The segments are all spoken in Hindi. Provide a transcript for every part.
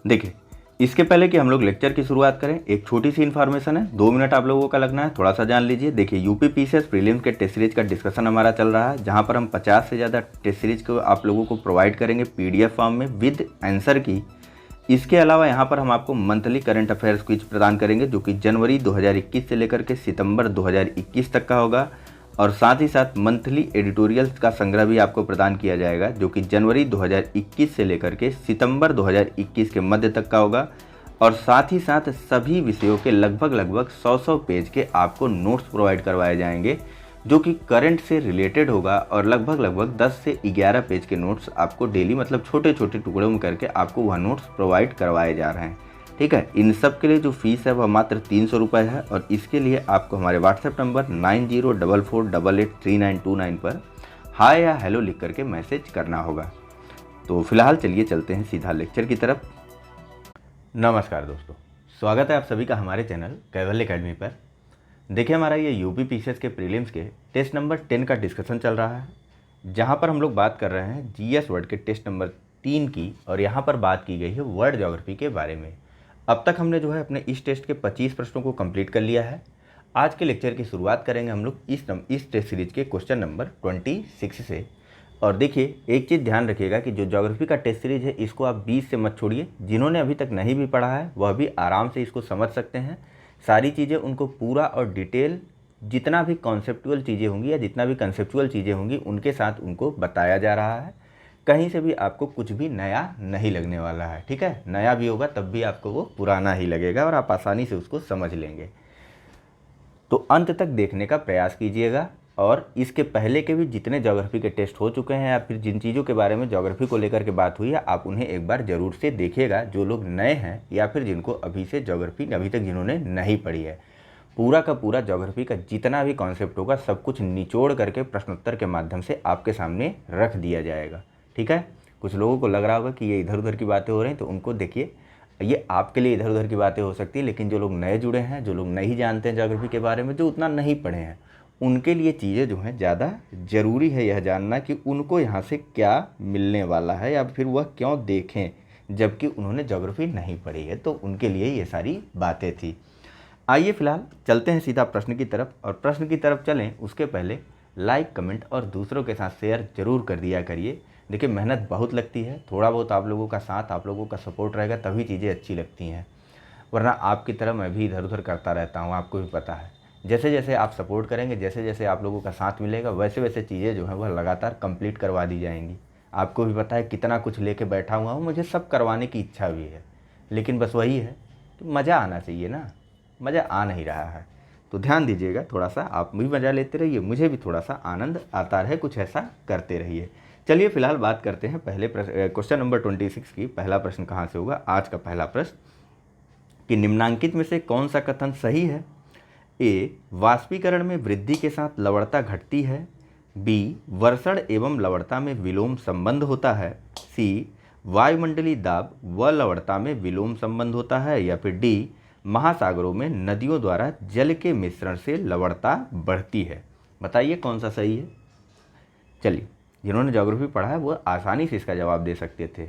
देखिए, इसके पहले कि हम लोग लेक्चर की शुरुआत करें, एक छोटी सी इन्फॉर्मेशन है, 2 मिनट आप लोगों का लगना है, थोड़ा सा जान लीजिए। देखिए, यूपी पीसीएस प्रीलिम्स के टेस्ट सीरीज का डिस्कशन हमारा चल रहा है, जहां पर हम 50 से ज़्यादा टेस्ट सीरीज को आप लोगों को प्रोवाइड करेंगे पीडीएफ फॉर्म में विद आंसर की। इसके अलावा यहाँ पर हम आपको मंथली करंट अफेयर्स क्विज प्रदान करेंगे, जो कि जनवरी 2021 से लेकर के सितंबर 2021 तक का होगा। और साथ ही साथ मंथली एडिटोरियल्स का संग्रह भी आपको प्रदान किया जाएगा, जो कि जनवरी 2021 से लेकर के सितंबर 2021 के मध्य तक का होगा। और साथ ही साथ सभी विषयों के लगभग 100 पेज के आपको नोट्स प्रोवाइड करवाए जाएंगे, जो कि करंट से रिलेटेड होगा। और लगभग 10 से 11 पेज के नोट्स आपको डेली, मतलब छोटे छोटे टुकड़ों में करके आपको वह नोट्स प्रोवाइड करवाए जा रहे हैं। ठीक है, इन सब के लिए जो फीस है वह मात्र 300 रुपये है। और इसके लिए आपको हमारे व्हाट्सएप नंबर 9044883929 पर हाय या हेलो लिख करके मैसेज करना होगा। तो फिलहाल चलिए चलते हैं सीधा लेक्चर की तरफ। नमस्कार दोस्तों, स्वागत है आप सभी का हमारे चैनल कैवल एकेडमी पर। देखिए, हमारा ये यूपी पीसीएस के प्रीलिम्स के टेस्ट नंबर 10 का डिस्कशन चल रहा है, जहाँ पर हम लोग बात कर रहे हैं जीएस वर्ड के टेस्ट नंबर 3 की। और यहाँ पर बात की गई है वर्ल्ड ज्योग्राफी के बारे में। अब तक हमने जो है अपने इस टेस्ट के 25 प्रश्नों को कंप्लीट कर लिया है। आज के लेक्चर की शुरुआत करेंगे हम लोग इस टेस्ट सीरीज के क्वेश्चन नंबर 26 से। और देखिए, एक चीज़ ध्यान रखिएगा कि जो ज्योग्राफी का टेस्ट सीरीज है, इसको आप 20 से मत छोड़िए। जिन्होंने अभी तक नहीं भी पढ़ा है वह भी आराम से इसको समझ सकते हैं। सारी चीज़ें उनको पूरा और डिटेल, जितना भी कॉन्सेप्चुअल चीज़ें होंगी या जितना भी कंसेप्चुअल चीज़ें होंगी उनके साथ उनको बताया जा रहा है। कहीं से भी आपको कुछ भी नया नहीं लगने वाला है। ठीक है, नया भी होगा तब भी आपको वो पुराना ही लगेगा और आप आसानी से उसको समझ लेंगे। तो अंत तक देखने का प्रयास कीजिएगा। और इसके पहले के भी जितने ज्योग्राफी के टेस्ट हो चुके हैं या फिर जिन चीज़ों के बारे में ज्योग्राफी को लेकर के बात हुई है, आप उन्हें एक बार ज़रूर से देखिएगा, जो लोग नए हैं या फिर जिनको अभी से ज्योग्राफी अभी तक जिन्होंने नहीं पढ़ी है। पूरा का पूरा ज्योग्राफी का जितना भी कॉन्सेप्ट होगा सब कुछ निचोड़ करके प्रश्नोत्तर के माध्यम से आपके सामने रख दिया जाएगा। ठीक है, कुछ लोगों को लग रहा होगा कि ये इधर उधर की बातें हो रही हैं, तो उनको देखिए, ये आपके लिए इधर उधर की बातें हो सकती हैं, लेकिन जो लोग नए जुड़े हैं, जो लोग नहीं जानते हैं ज्योग्राफी के बारे में, जो उतना नहीं पढ़े हैं, उनके लिए चीज़ें जो हैं ज़्यादा ज़रूरी है यह जानना कि उनको यहाँ से क्या मिलने वाला है या फिर वह क्यों देखें, जबकि उन्होंने ज्योग्राफी नहीं पढ़ी है। तो उनके लिए ये सारी बातें थी। आइए फिलहाल चलते हैं सीधा प्रश्न की तरफ। और प्रश्न की तरफ चलें उसके पहले लाइक, कमेंट और दूसरों के साथ शेयर जरूर कर दिया करिए। देखिए, मेहनत बहुत लगती है, थोड़ा बहुत आप लोगों का साथ, आप लोगों का सपोर्ट रहेगा तभी चीज़ें अच्छी लगती हैं। वरना आपकी तरह मैं भी इधर उधर करता रहता हूँ, आपको भी पता है। जैसे जैसे आप सपोर्ट करेंगे, जैसे जैसे आप लोगों का साथ मिलेगा, वैसे वैसे चीज़ें जो हैं वह लगातार कंप्लीट करवा दी जाएंगी। आपको भी पता है कितना कुछ लेके बैठा हुआ हूँ, मुझे सब करवाने की इच्छा भी है, लेकिन बस वही है कि मज़ा आना चाहिए ना, मज़ा आ नहीं रहा है। तो ध्यान दीजिएगा, थोड़ा सा आप भी मज़ा लेते रहिए, मुझे भी थोड़ा सा आनंद आता रहे, कुछ ऐसा करते रहिए। चलिए फिलहाल बात करते हैं पहले क्वेश्चन नंबर 26 की। पहला प्रश्न कहाँ से होगा? आज का पहला प्रश्न कि निम्नांकित में से कौन सा कथन सही है? ए, वाष्पीकरण में वृद्धि के साथ लवणता घटती है। बी, वर्षण एवं लवणता में विलोम संबंध होता है। सी, वायुमंडलीय दाब व लवणता में विलोम संबंध होता है। या फिर डी, महासागरों में नदियों द्वारा जल के मिश्रण से लवणता बढ़ती है। बताइए कौन सा सही है। चलिए, जिन्होंने ज्योग्राफी पढ़ा है वो आसानी से इसका जवाब दे सकते थे,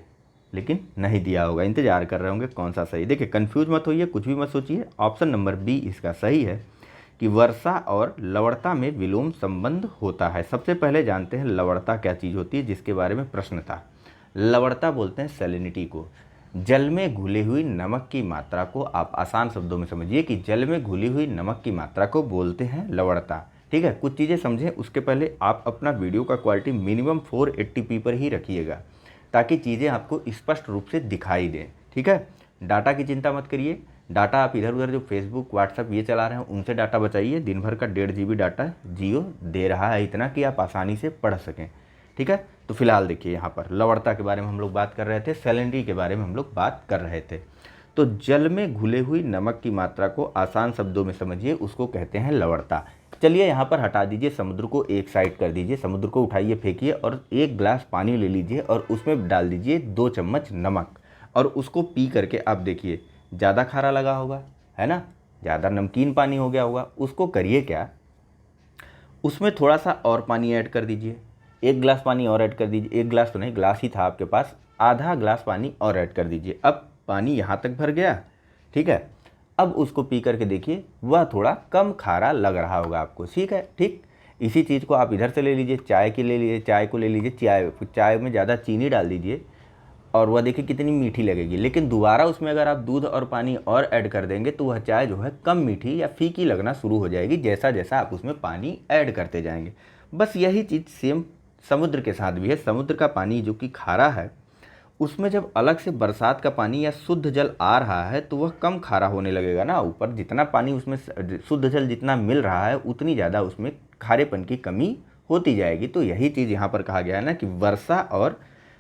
लेकिन नहीं दिया होगा, इंतजार कर रहे होंगे कौन सा सही। देखिए, कंफ्यूज मत होइए, कुछ भी मत सोचिए। ऑप्शन नंबर बी इसका सही है कि वर्षा और लवणता में विलोम संबंध होता है। सबसे पहले जानते हैं लवणता क्या चीज़ होती है, जिसके बारे में प्रश्न था। लवणता बोलते हैं सैलिनिटी को। जल में घुली हुई नमक की मात्रा को, आप आसान शब्दों में समझिए कि जल में घुली हुई नमक की मात्रा को बोलते हैं लवणता। ठीक है, कुछ चीज़ें समझें, उसके पहले आप अपना वीडियो का क्वालिटी मिनिमम 480p पर ही रखिएगा, ताकि चीज़ें आपको स्पष्ट रूप से दिखाई दें। ठीक है, डाटा की चिंता मत करिए। डाटा आप इधर उधर जो फेसबुक, व्हाट्सअप ये चला रहे हैं उनसे डाटा बचाइए। दिन भर का 1.5 GB डाटा जियो दे रहा है, इतना कि आप आसानी से पढ़ सकें। ठीक है, तो फिलहाल देखिए, यहाँ पर लवणता के बारे में हम लोग बात कर रहे थे, सैलिनिटी के बारे में हम लोग बात कर रहे थे। तो जल में घुले हुई नमक की मात्रा को आसान शब्दों में समझिए, उसको कहते हैं लवणता। चलिए यहाँ पर हटा दीजिए, समुद्र को एक साइड कर दीजिए, समुद्र को उठाइए, फेंकिए और 1 गिलास पानी ले लीजिए और उसमें डाल दीजिए 2 चम्मच नमक और उसको पी करके आप देखिए, ज़्यादा खारा लगा होगा, है ना, ज़्यादा नमकीन पानी हो गया होगा। उसको करिए क्या, उसमें थोड़ा सा और पानी ऐड कर दीजिए, 1 गिलास पानी और ऐड कर दीजिए। 1 गिलास तो नहीं, गिलास ही था आपके पास, आधा गिलास पानी और ऐड कर दीजिए। अब पानी यहाँ तक भर गया, ठीक है। अब उसको पी करके देखिए, वह थोड़ा कम खारा लग रहा होगा आपको, ठीक है। ठीक इसी चीज़ को आप इधर से ले लीजिए, चाय की ले लीजिए, चाय को ले लीजिए, चाय में ज़्यादा चीनी डाल दीजिए और वह देखिए कितनी मीठी लगेगी। लेकिन दोबारा उसमें अगर आप दूध और पानी और ऐड कर देंगे तो वह चाय जो है कम मीठी या फीकी लगना शुरू हो जाएगी, जैसा जैसा आप उसमें पानी ऐड करते जाएंगे। बस यही चीज़ सेम समुद्र के साथ भी है। समुद्र का पानी जो कि खारा है, उसमें जब अलग से बरसात का पानी या शुद्ध जल आ रहा है तो वह कम खारा होने लगेगा ना। ऊपर जितना पानी उसमें शुद्ध जल जितना मिल रहा है उतनी ज़्यादा उसमें खारेपन की कमी होती जाएगी। तो यही चीज़ यहाँ पर कहा गया है ना कि वर्षा और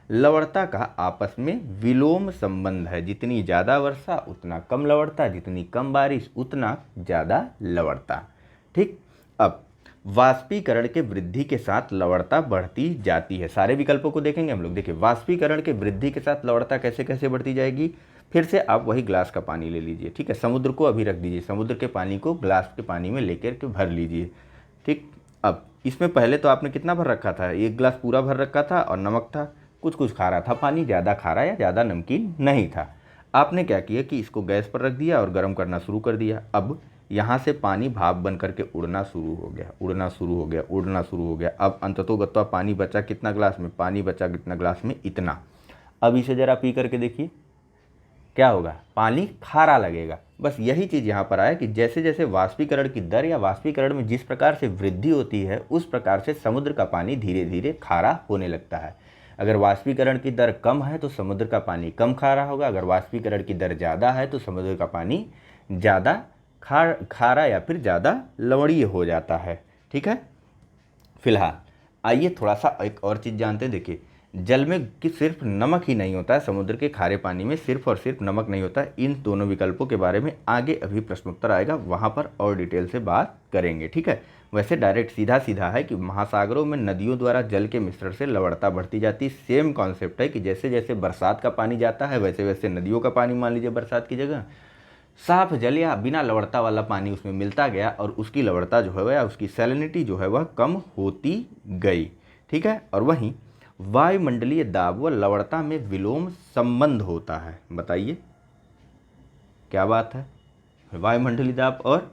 लवणता का आपस में विलोम संबंध है। जितनी ज़्यादा वर्षा उतना कम लवणता, जितनी कम बारिश उतना ज़्यादा लवणता। ठीक, अब वाष्पीकरण के वृद्धि के साथ लवणता बढ़ती जाती है। सारे विकल्पों को देखेंगे हम लोग। देखिए, वाष्पीकरण के वृद्धि के साथ लवणता कैसे कैसे बढ़ती जाएगी। फिर से आप वही ग्लास का पानी ले लीजिए, ठीक है। समुद्र को अभी रख दीजिए, समुद्र के पानी को ग्लास के पानी में लेकर के भर लीजिए, ठीक। अब इसमें पहले तो आपने कितना भर रखा था, एक गिलास पूरा भर रखा था और नमक था, कुछ कुछ खारा था पानी, ज़्यादा खारा या ज़्यादा नमकीन नहीं था। आपने क्या किया कि इसको गैस पर रख दिया और गर्म करना शुरू कर दिया। अब यहाँ से पानी भाप बन करके उड़ना शुरू हो गया, उड़ना शुरू हो गया, उड़ना शुरू हो गया। अब अंततोगत्वा पानी बचा कितना ग्लास में, पानी बचा कितना ग्लास में, इतना। अब इसे ज़रा पी करके देखिए क्या होगा, पानी खारा लगेगा। बस यही चीज़ यहाँ पर आया कि जैसे जैसे वाष्पीकरण की दर या वाष्पीकरण में जिस प्रकार से वृद्धि होती है उस प्रकार से समुद्र का पानी धीरे धीरे खारा होने लगता है। अगर वाष्पीकरण की दर कम है तो समुद्र का पानी कम खारा होगा, अगर वाष्पीकरण की दर ज़्यादा है तो समुद्र का पानी ज़्यादा खारा या फिर ज़्यादा लवणीय हो जाता है, ठीक है। फिलहाल आइए थोड़ा सा एक और चीज़ जानते हैं। देखिए, जल में कि सिर्फ नमक ही नहीं होता है, समुद्र के खारे पानी में सिर्फ और सिर्फ नमक नहीं होता है। इन दोनों विकल्पों के बारे में आगे अभी प्रश्नोत्तर आएगा, वहाँ पर और डिटेल से बात करेंगे, ठीक है। वैसे डायरेक्ट सीधा सीधा है कि महासागरों में नदियों द्वारा जल के मिश्रण से लवणता बढ़ती जाती। सेम कॉन्सेप्ट है कि जैसे जैसे बरसात का पानी जाता है वैसे वैसे नदियों का पानी, मान लीजिए बरसात की जगह साफ जल या बिना लवणता वाला पानी उसमें मिलता गया और उसकी लवणता जो है वह, उसकी सैलिनिटी जो है वह कम होती गई, ठीक है। और वहीं वायुमंडलीय दाब व लवणता में विलोम संबंध होता है। बताइए क्या बात है, वायुमंडलीय दाब और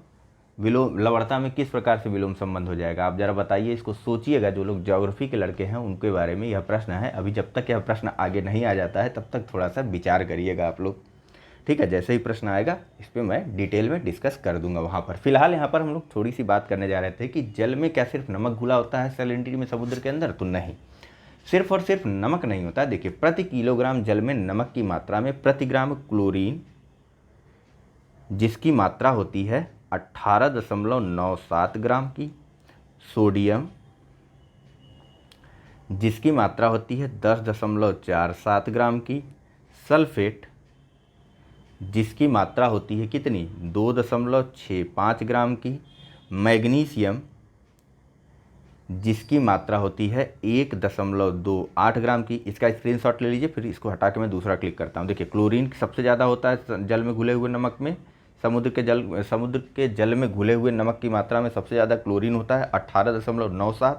विलोम लवणता में किस प्रकार से विलोम संबंध हो जाएगा, आप जरा बताइए। इसको सोचिएगा, जो लोग ज्योग्राफी के लड़के हैं उनके बारे में यह प्रश्न है। अभी जब तक यह प्रश्न आगे नहीं आ जाता है तब तक थोड़ा सा विचार करिएगा आप लोग, ठीक है। जैसे ही प्रश्न आएगा इस पर मैं डिटेल में डिस्कस कर दूंगा वहाँ पर। फिलहाल यहाँ पर हम लोग थोड़ी सी बात करने जा रहे थे कि जल में क्या सिर्फ नमक घुला होता है सैलिनिटी में समुद्र के अंदर, तो नहीं, सिर्फ और सिर्फ नमक नहीं होता। देखिए, प्रति किलोग्राम जल में नमक की मात्रा में प्रति ग्राम क्लोरीन, जिसकी मात्रा होती है 18.97 ग्राम की, सोडियम जिसकी मात्रा होती है 10.47 ग्राम की, सल्फेट जिसकी मात्रा होती है कितनी 2.65 ग्राम की, मैग्नीशियम जिसकी मात्रा होती है 1.28 ग्राम की। इसका स्क्रीनशॉट ले लीजिए, फिर इसको हटा के मैं दूसरा क्लिक करता हूँ। देखिए, क्लोरीन सबसे ज़्यादा होता है जल में घुले हुए नमक में, समुद्र के जल में घुले हुए नमक की मात्रा में सबसे ज़्यादा क्लोरीन होता है 18.97।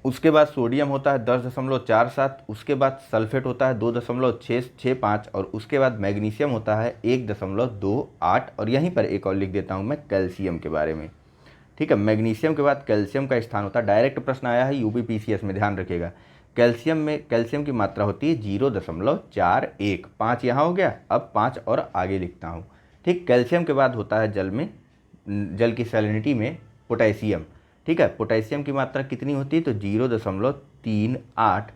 उसके बाद सोडियम होता है 10.47, उसके बाद सल्फेट होता है 2.665 और उसके बाद मैग्नीशियम होता है 1.28। और यहीं पर एक और लिख देता हूँ मैं कैल्शियम के बारे में, ठीक है। मैग्नीशियम के बाद कैल्शियम का स्थान होता है, डायरेक्ट प्रश्न आया है यूपीपीसीएस में, ध्यान रखिएगा। कैल्शियम की मात्रा होती है 0.41, 5 यहाँ हो गया, अब 5 और आगे लिखता हूँ, ठीक। कैल्शियम के बाद होता है जल की सैलिनिटी में पोटेशियम, ठीक है। पोटेशियम की मात्रा कितनी होती है तो 0.38।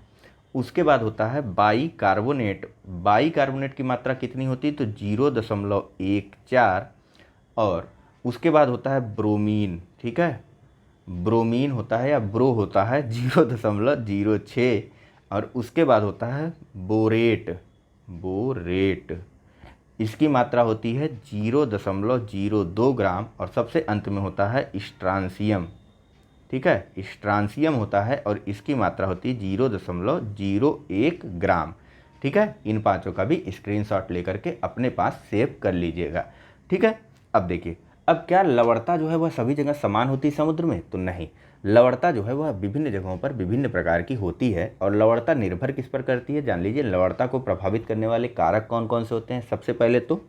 उसके बाद होता है बाइकार्बोनेट की मात्रा कितनी होती है तो 0.14। और उसके बाद होता है ब्रोमीन, ठीक है। ब्रोमीन होता है या ब्रो होता है 0.06। और उसके बाद होता है बोरेट, इसकी मात्रा होती है 0.02 ग्राम। और सबसे अंत में होता है स्ट्रांसियम, ठीक है। स्ट्रांसियम होता है और इसकी मात्रा होती है 0.01 ग्राम, ठीक है। इन पांचों का भी स्क्रीनशॉट लेकर के अपने पास सेव कर लीजिएगा, ठीक है। अब देखिए, अब क्या लवणता जो है वह सभी जगह समान होती है समुद्र में, तो नहीं। लवणता जो है वह विभिन्न जगहों पर विभिन्न प्रकार की होती है। और लवणता निर्भर किस पर करती है, जान लीजिए। लवणता को प्रभावित करने वाले कारक कौन कौन से होते हैं। सबसे पहले तो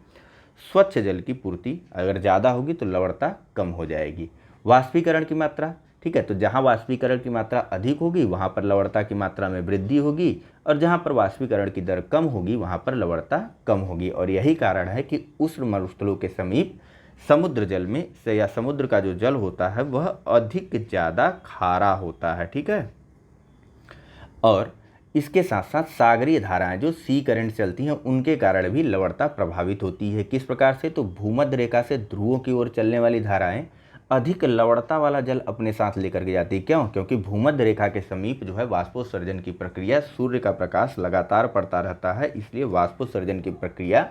स्वच्छ जल की पूर्ति अगर ज़्यादा होगी तो लवणता कम हो जाएगी। वाष्पीकरण की मात्रा, ठीक है, तो जहाँ वाष्पीकरण की मात्रा अधिक होगी वहाँ पर लवणता की मात्रा में वृद्धि होगी, और जहाँ पर वाष्पीकरण की दर कम होगी वहाँ पर लवणता कम होगी। और यही कारण है कि उष्ण मरुस्थलों के समीप समुद्र जल में से या समुद्र का जो जल होता है वह अधिक ज़्यादा खारा होता है, ठीक है। और इसके साथ साथ सागरीय धाराएं जो सी करंट चलती हैं उनके कारण भी लवणता प्रभावित होती है। किस प्रकार से, तो भूमध्य रेखा से ध्रुवों की ओर चलने वाली धाराएं अधिक लवणता वाला जल अपने साथ लेकर के जाती है। क्यों, क्योंकि भूमध्य रेखा के समीप जो है वाष्पोत्सर्जन की प्रक्रिया, सूर्य का प्रकाश लगातार पड़ता रहता है, इसलिए वाष्पोत्सर्जन की प्रक्रिया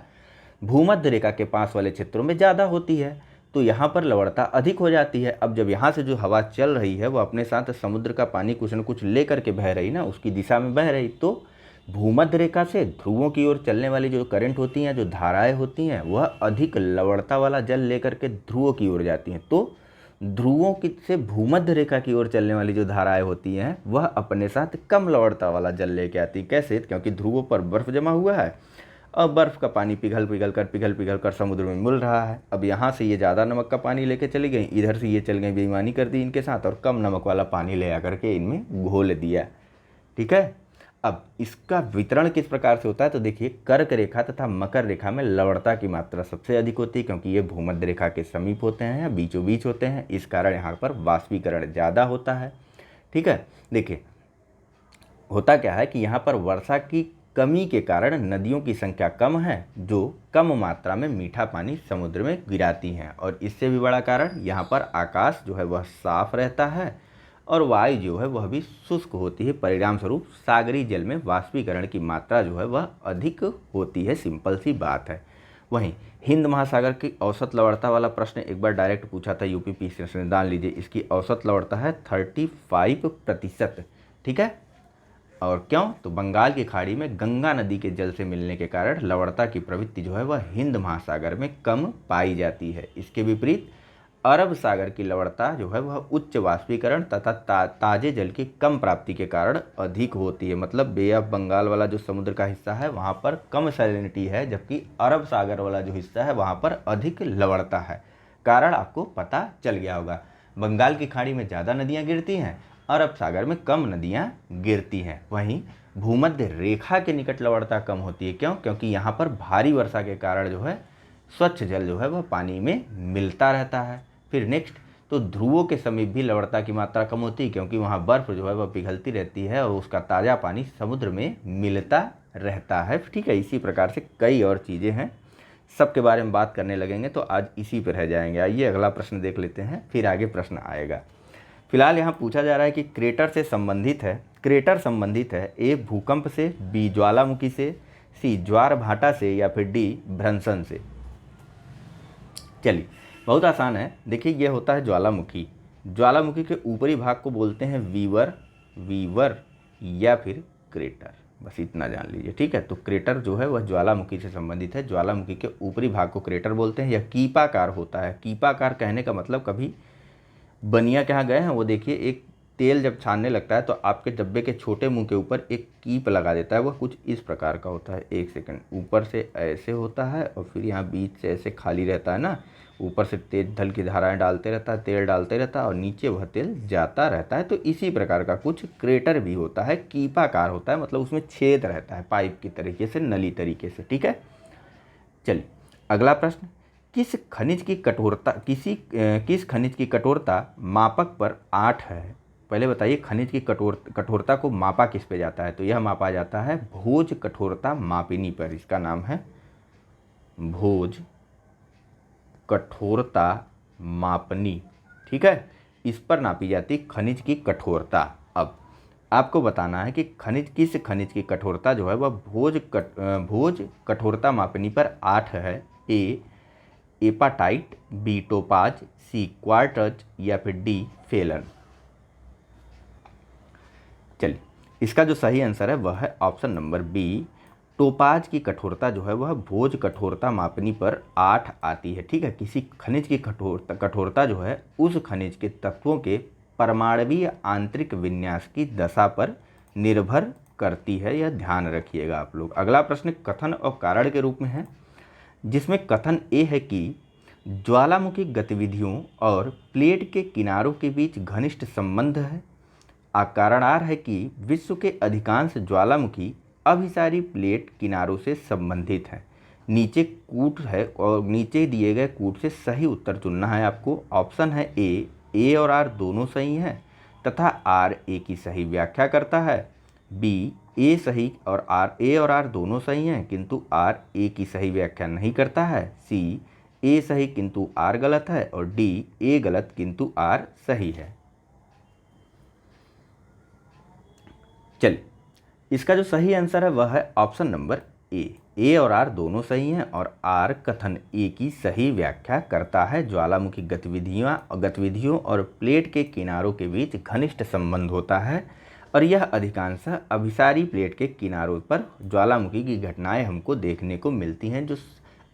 भूमध्य रेखा के पास वाले क्षेत्रों में ज़्यादा होती है, तो यहाँ पर लवणता अधिक हो जाती है। अब जब यहाँ से जो हवा चल रही है वो अपने साथ समुद्र का पानी कुछ न कुछ ले करके बह रही ना, उसकी दिशा में बह रही, तो भूमध्य रेखा से ध्रुवों की ओर चलने वाली जो करंट होती हैं, जो धाराएं होती हैं, वह अधिक लवणता वाला जल लेकर के ध्रुवों की ओर जाती हैं। तो ध्रुवों की से भूमध्य रेखा की ओर चलने वाली जो धाराएं होती हैं वह अपने साथ कम लवणता वाला जल लेके आती है। कैसे, क्योंकि ध्रुवों पर बर्फ जमा हुआ है और बर्फ़ का पानी पिघल पिघल कर समुद्र में मिल रहा है। अब यहाँ से ये ज़्यादा नमक का पानी लेके चली गई, इधर से ये चल गई, बेईमानी कर दी इनके साथ और कम नमक वाला पानी ले आकर के इनमें घोल दिया, ठीक है। अब इसका वितरण किस प्रकार से होता है, तो देखिए कर्क रेखा तथा मकर रेखा में लवणता की मात्रा सबसे अधिक होती है, क्योंकि ये भूमध्य रेखा के समीप होते हैं या बीचों बीच होते हैं, इस कारण यहाँ पर वाष्पीकरण ज़्यादा होता है, ठीक है। देखिए होता क्या है कि यहाँ पर वर्षा की कमी के कारण नदियों की संख्या कम है, जो कम मात्रा में मीठा पानी समुद्र में गिराती हैं। और इससे भी बड़ा कारण यहाँ पर आकाश जो है वह साफ रहता है और वायु जो है वह भी शुष्क होती है। परिणाम स्वरूप सागरीय जल में वाष्पीकरण की मात्रा जो है वह अधिक होती है, सिंपल सी बात है। वहीं हिंद महासागर की औसत लवणता वाला प्रश्न एक बार डायरेक्ट पूछा था यूपीपीएससी ने, जान लीजिए। इसकी औसत लवणता है 35%, ठीक है। और क्यों, तो बंगाल की खाड़ी में गंगा नदी के जल से मिलने के कारण लवणता की प्रवृत्ति जो है वह हिंद महासागर में कम पाई जाती है। इसके विपरीत अरब सागर की लवणता जो है वह उच्च वाष्पीकरण तथा ताजे जल की कम प्राप्ति के कारण अधिक होती है। मतलब बे ऑफ बंगाल वाला जो समुद्र का हिस्सा है वहाँ पर कम सैलिनिटी है, जबकि अरब सागर वाला जो हिस्सा है वहाँ पर अधिक लवणता है। कारण आपको पता चल गया होगा, बंगाल की खाड़ी में ज़्यादा नदियाँ गिरती हैं, अरब सागर में कम नदियाँ गिरती हैं। वहीं भूमध्य रेखा के निकट लवणता कम होती है। क्यों, क्योंकि यहाँ पर भारी वर्षा के कारण जो है स्वच्छ जल जो है वह पानी में मिलता रहता है। फिर नेक्स्ट, तो ध्रुवों के समीप भी लवणता की मात्रा कम होती है, क्योंकि वहाँ बर्फ़ जो है वह पिघलती रहती है और उसका ताज़ा पानी समुद्र में मिलता रहता है, ठीक है। इसी प्रकार से कई और चीज़ें हैं, सब के बारे में बात करने लगेंगे तो आज इसी पर रह जाएंगे। आइए अगला प्रश्न देख लेते हैं, फिर आगे प्रश्न आएगा। फिलहाल यहाँ पूछा जा रहा है कि क्रेटर से संबंधित है, क्रेटर संबंधित है ए भूकंप से, बी ज्वालामुखी से, सी ज्वार भाटा से, या फिर डी भ्रंशन से। चलिए बहुत आसान है। देखिए ये होता है ज्वालामुखी। ज्वालामुखी के ऊपरी भाग को बोलते हैं वीवर या फिर क्रेटर, बस इतना जान लीजिए, ठीक है। तो क्रेटर जो है वह ज्वालामुखी से संबंधित है। ज्वालामुखी के ऊपरी भाग को क्रेटर बोलते हैं। यह कीपाकार होता है। कीपाकार कहने का मतलब, कभी बनिया के यहाँ गए हैं, वो देखिए एक तेल जब छानने लगता है तो आपके डब्बे के छोटे मुंह के ऊपर एक कीप लगा देता है, वह कुछ इस प्रकार का होता है। एक सेकंड, ऊपर से ऐसे होता है और फिर यहाँ बीच से ऐसे खाली रहता है ना, ऊपर से तेज धल की धाराएं डालते रहता है, तेल डालते रहता है और नीचे वह तेल जाता रहता है। तो इसी प्रकार का कुछ क्रेटर भी होता है, कीपाकार होता है, मतलब उसमें छेद रहता है पाइप की तरीके से, नली तरीके से, ठीक है। चलिए अगला प्रश्न, किस खनिज की कठोरता मापक पर 8 है। पहले बताइए, खनिज की कठोरता को मापा किस पे जाता है, तो यह मापा जाता है भोज कठोरता मापिनी पर। इसका नाम है भोज कठोरता मापनी, ठीक है। इस पर नापी जाती खनिज की कठोरता। अब आपको बताना है कि किस खनिज की कठोरता जो है वह भोज कठोरता मापनी पर 8 है। ए एपाटाइट, बी टोपाज, सी क्वार्टज, या फिर डी फेलन। चलिए इसका जो सही आंसर है वह है ऑप्शन नंबर बी, टोपाज की कठोरता जो है वह भोज कठोरता मापनी पर 8 आती है, ठीक है। किसी खनिज की कठोरता जो है उस खनिज के तत्वों के परमाणवीय आंतरिक विन्यास की दशा पर निर्भर करती है, यह ध्यान रखिएगा आप लोग। अगला प्रश्न कथन और कारण के रूप में है, जिसमें कथन ए है कि ज्वालामुखी गतिविधियों और प्लेट के किनारों के बीच घनिष्ठ संबंध है। कारण आर है कि विश्व के अधिकांश ज्वालामुखी अभिसारी प्लेट किनारों से संबंधित हैं। नीचे कूट है और नीचे दिए गए कूट से सही उत्तर चुनना है आपको। ऑप्शन है ए और आर दोनों सही हैं तथा आर ए की सही व्याख्या करता है। बी ए सही और आर दोनों सही हैं किंतु आर ए की सही व्याख्या नहीं करता है। सी ए सही किंतु आर गलत है और डी ए गलत किंतु आर सही है। चलिए, इसका जो सही आंसर है वह है ऑप्शन नंबर ए और आर दोनों सही हैं और आर कथन ए की सही व्याख्या करता है। ज्वालामुखी गतिविधियों और प्लेट के किनारों के बीच घनिष्ठ संबंध होता है और यह अधिकांशतः अभिसारी प्लेट के किनारों पर ज्वालामुखी की घटनाएं हमको देखने को मिलती हैं। जो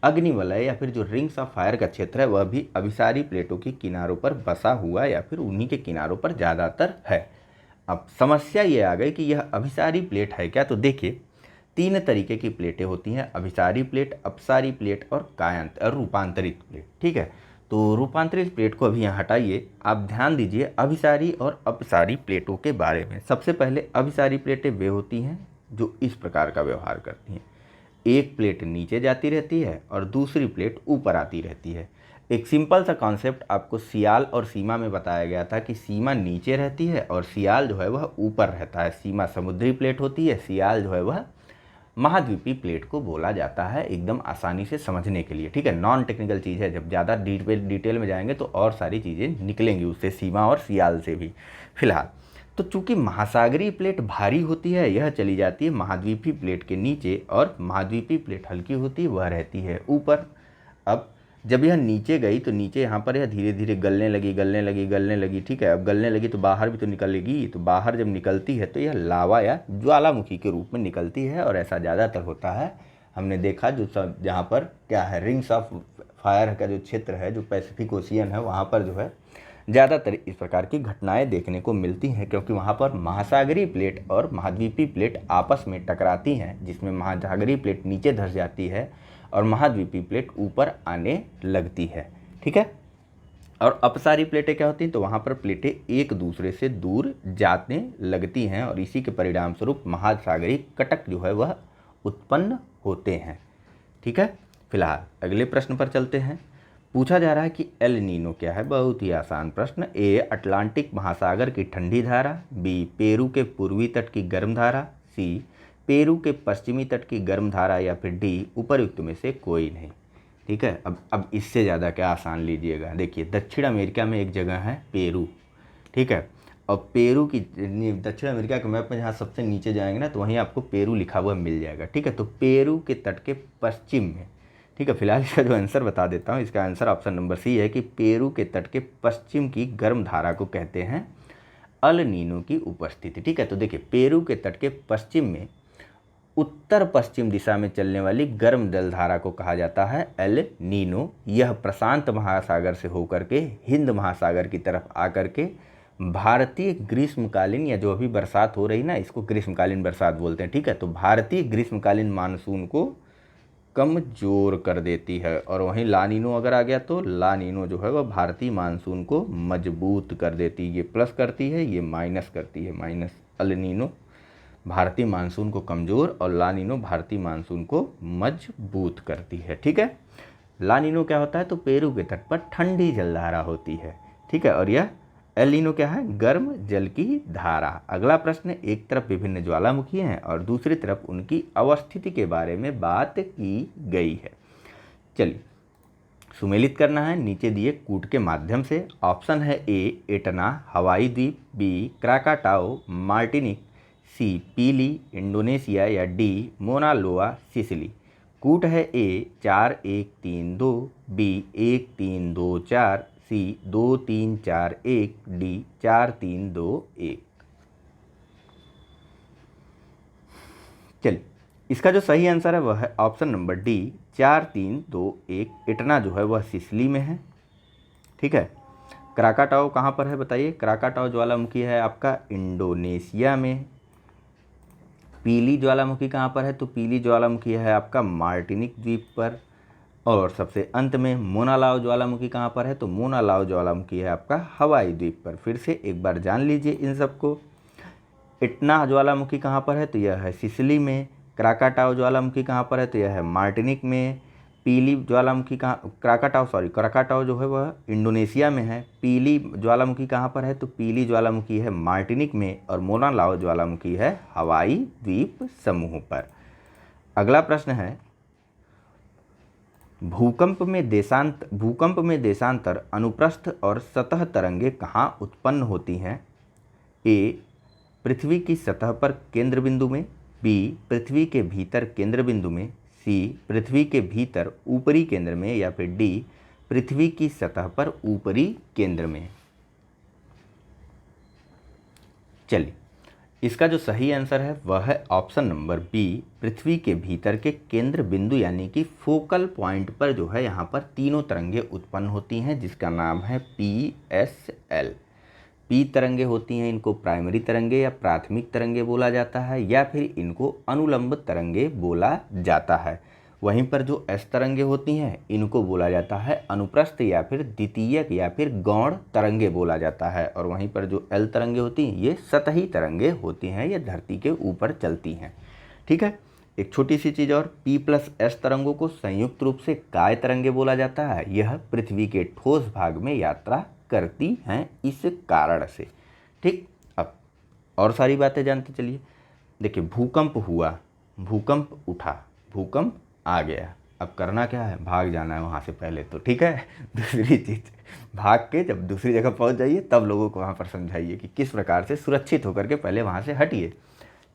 अग्निवलय या फिर जो रिंग्स ऑफ फायर का क्षेत्र है वह भी अभिसारी प्लेटों के किनारों पर बसा हुआ या फिर उन्हीं के किनारों पर ज़्यादातर है। अब समस्या ये आ गई कि यह अभिसारी प्लेट है क्या। तो देखिए, 3 तरीके की प्लेटें होती हैं, अभिसारी प्लेट, अपसारी प्लेट और रूपांतरित प्लेट। ठीक है, तो रूपांतरित प्लेट को अभी यहाँ हटाइए, आप ध्यान दीजिए अभिसारी और अपसारी प्लेटों के बारे में। सबसे पहले अभिसारी प्लेटें वे होती हैं जो इस प्रकार का व्यवहार करती हैं। एक प्लेट नीचे जाती रहती है और दूसरी प्लेट ऊपर आती रहती है। एक सिंपल सा कॉन्सेप्ट आपको सियाल और सीमा में बताया गया था कि सीमा नीचे रहती है और सियाल जो है वह ऊपर रहता है। सीमा समुद्री प्लेट होती है, सियाल जो है वह महाद्वीपीय प्लेट को बोला जाता है, एकदम आसानी से समझने के लिए। ठीक है, नॉन टेक्निकल चीज़ है, जब ज़्यादा डिटेल में जाएंगे तो और सारी चीज़ें निकलेंगी उससे, सीमा और सियाल से भी। फिलहाल तो चूंकि महासागरीय प्लेट भारी होती है, यह चली जाती है महाद्वीपीय प्लेट के नीचे और महाद्वीपीय प्लेट हल्की होती है, वह रहती है ऊपर। अब जब यह नीचे गई तो नीचे यहाँ पर यह धीरे धीरे गलने लगी। ठीक है, अब गलने लगी तो बाहर भी तो निकलेगी, तो बाहर जब निकलती है तो यह लावा या ज्वालामुखी के रूप में निकलती है और ऐसा ज़्यादातर होता है। हमने देखा जो सब जहाँ पर क्या है, रिंग्स ऑफ फायर का जो क्षेत्र है, जो पैसिफिक ओशियन है, वहाँ पर जो है ज़्यादातर इस प्रकार की घटनाएं देखने को मिलती हैं, क्योंकि वहाँ पर महासागरीय प्लेट और महाद्वीपीय प्लेट आपस में टकराती हैं, जिसमें महासागरीय प्लेट नीचे धंस जाती है और महाद्वीपीय प्लेट ऊपर आने लगती है। ठीक है, और अपसारी प्लेटें क्या होती हैं, तो वहाँ पर प्लेटें एक दूसरे से दूर जाने लगती हैं और इसी के परिणाम स्वरूप महासागरीय कटक जो है वह उत्पन्न होते हैं। ठीक है, फिलहाल अगले प्रश्न पर चलते हैं। पूछा जा रहा है कि एल नीनो क्या है। बहुत ही आसान प्रश्न। ए अटलांटिक महासागर की ठंडी धारा, बी पेरू के पूर्वी तट की गर्म धारा, सी पेरू के पश्चिमी तट की गर्म धारा या फिर डी उपर्युक्त में से कोई नहीं। ठीक है, अब इससे ज़्यादा क्या आसान लीजिएगा। देखिए, दक्षिण अमेरिका में एक जगह है पेरू। ठीक है, और पेरू की दक्षिण अमेरिका के मैप में जहाँ सबसे नीचे जाएंगे ना तो वहीं आपको पेरू लिखा हुआ मिल जाएगा। ठीक है, तो पेरू के तट के पश्चिम में। ठीक है, फिलहाल इसका जो आंसर बता देता हूँ, इसका आंसर ऑप्शन नंबर सी है कि पेरू के तट के पश्चिम की गर्म धारा को कहते हैं अल नीनो की उपस्थिति। ठीक है, तो देखिए, पेरू के तट के पश्चिम में उत्तर पश्चिम दिशा में चलने वाली गर्म जलधारा को कहा जाता है एल नीनो। यह प्रशांत महासागर से होकर के हिंद महासागर की तरफ आकर के भारतीय ग्रीष्मकालीन, या जो अभी बरसात हो रही ना, इसको ग्रीष्मकालीन बरसात बोलते हैं। ठीक है, तो भारतीय ग्रीष्मकालीन मानसून को कमजोर कर देती है और वहीं ला नीनो अगर आ गया तो ला नीनो जो है वह भारतीय मानसून को मजबूत कर देती है। ये प्लस करती है, ये माइनस करती है। माइनस अल नीनो भारतीय मानसून को कमज़ोर और ला नीनो भारतीय मानसून को मजबूत करती है। ठीक है, ला नीनो क्या होता है, तो पेरू के तट पर ठंडी जलधारा होती है। ठीक है, और यह एल नीनो क्या है, गर्म जल की धारा। अगला प्रश्न, एक तरफ विभिन्न ज्वालामुखी हैं और दूसरी तरफ उनकी अवस्थिति के बारे में बात की गई है। चलिए, सुमेलित करना है नीचे दिए कूट के माध्यम से। ऑप्शन है ए एटना हवाई द्वीप, बी क्राकाटाओ मार्टिनिक, सी पीली इंडोनेशिया या डी मोना लोआ सिसिली। कूट है ए 4132, बी 1324, सी 2341, डी 4321। चलिए, इसका जो सही आंसर है वह है ऑप्शन नंबर डी 4321। इटना जो है वह सिसिली में है। ठीक है, क्राकाटाओ कहाँ पर है बताइए? क्राकाटाओ ज्वालामुखी है आपका इंडोनेशिया में। पीली ज्वालामुखी कहाँ पर है? तो पीली ज्वालामुखी है आपका मार्टिनिक द्वीप पर। और सबसे अंत में मोना लाओ ज्वालामुखी कहाँ पर है? तो मोना लाओ ज्वालामुखी है आपका हवाई द्वीप पर। फिर से एक बार जान लीजिए इन सबको। इटना ज्वालामुखी कहाँ पर है? तो यह है सिसिली में। क्राकाटाओ ज्वालामुखी कहाँ पर है? तो यह है मार्टिनिक में। पीली ज्वालामुखी कहाँ, क्राकाटाओ जो है वह इंडोनेशिया में है। पीली ज्वालामुखी कहाँ पर है? तो पीली ज्वालामुखी है मार्टिनिक में। और मोना लाओ ज्वालामुखी है हवाई द्वीप समूह पर। अगला प्रश्न है, भूकंप में देशांतर अनुप्रस्थ और सतह तरंगे कहाँ उत्पन्न होती हैं? ए, पृथ्वी की सतह पर केंद्र बिंदु में। बी, पृथ्वी के भीतर केंद्र बिंदु में। सी, पृथ्वी के भीतर ऊपरी केंद्र में। या फिर डी, पृथ्वी की सतह पर ऊपरी केंद्र में। चलिए, इसका जो सही आंसर है वह है ऑप्शन नंबर बी, पृथ्वी के भीतर के केंद्र बिंदु यानी कि फोकल पॉइंट पर जो है यहाँ पर तीनों तरंगे उत्पन्न होती हैं, जिसका नाम है PSL। पी तरंगे होती हैं, इनको प्राइमरी तरंगे या प्राथमिक तरंगे बोला जाता है, या फिर इनको अनुलंब तरंगे बोला जाता है। वहीं पर जो एस तरंगे होती हैं इनको बोला जाता है अनुप्रस्थ या फिर द्वितीयक या फिर गौण तरंगे बोला जाता है। और वहीं पर जो एल तरंगे होती हैं ये सतही तरंगे होती हैं, ये धरती के ऊपर चलती हैं। ठीक है, एक छोटी सी चीज़ और, P+S तरंगों को संयुक्त रूप से काय तरंगे बोला जाता है। यह पृथ्वी के ठोस भाग में यात्रा करती हैं इस कारण से। ठीक, अब और सारी बातें जानते चलिए। देखिए, भूकंप हुआ, भूकंप उठा, भूकंप आ गया, अब करना क्या है? भाग जाना है वहाँ से पहले तो। ठीक है, दूसरी चीज़, भाग के जब दूसरी जगह पहुँच जाइए तब लोगों को वहाँ पर समझाइए कि किस प्रकार से सुरक्षित होकर के पहले वहाँ से हटिए।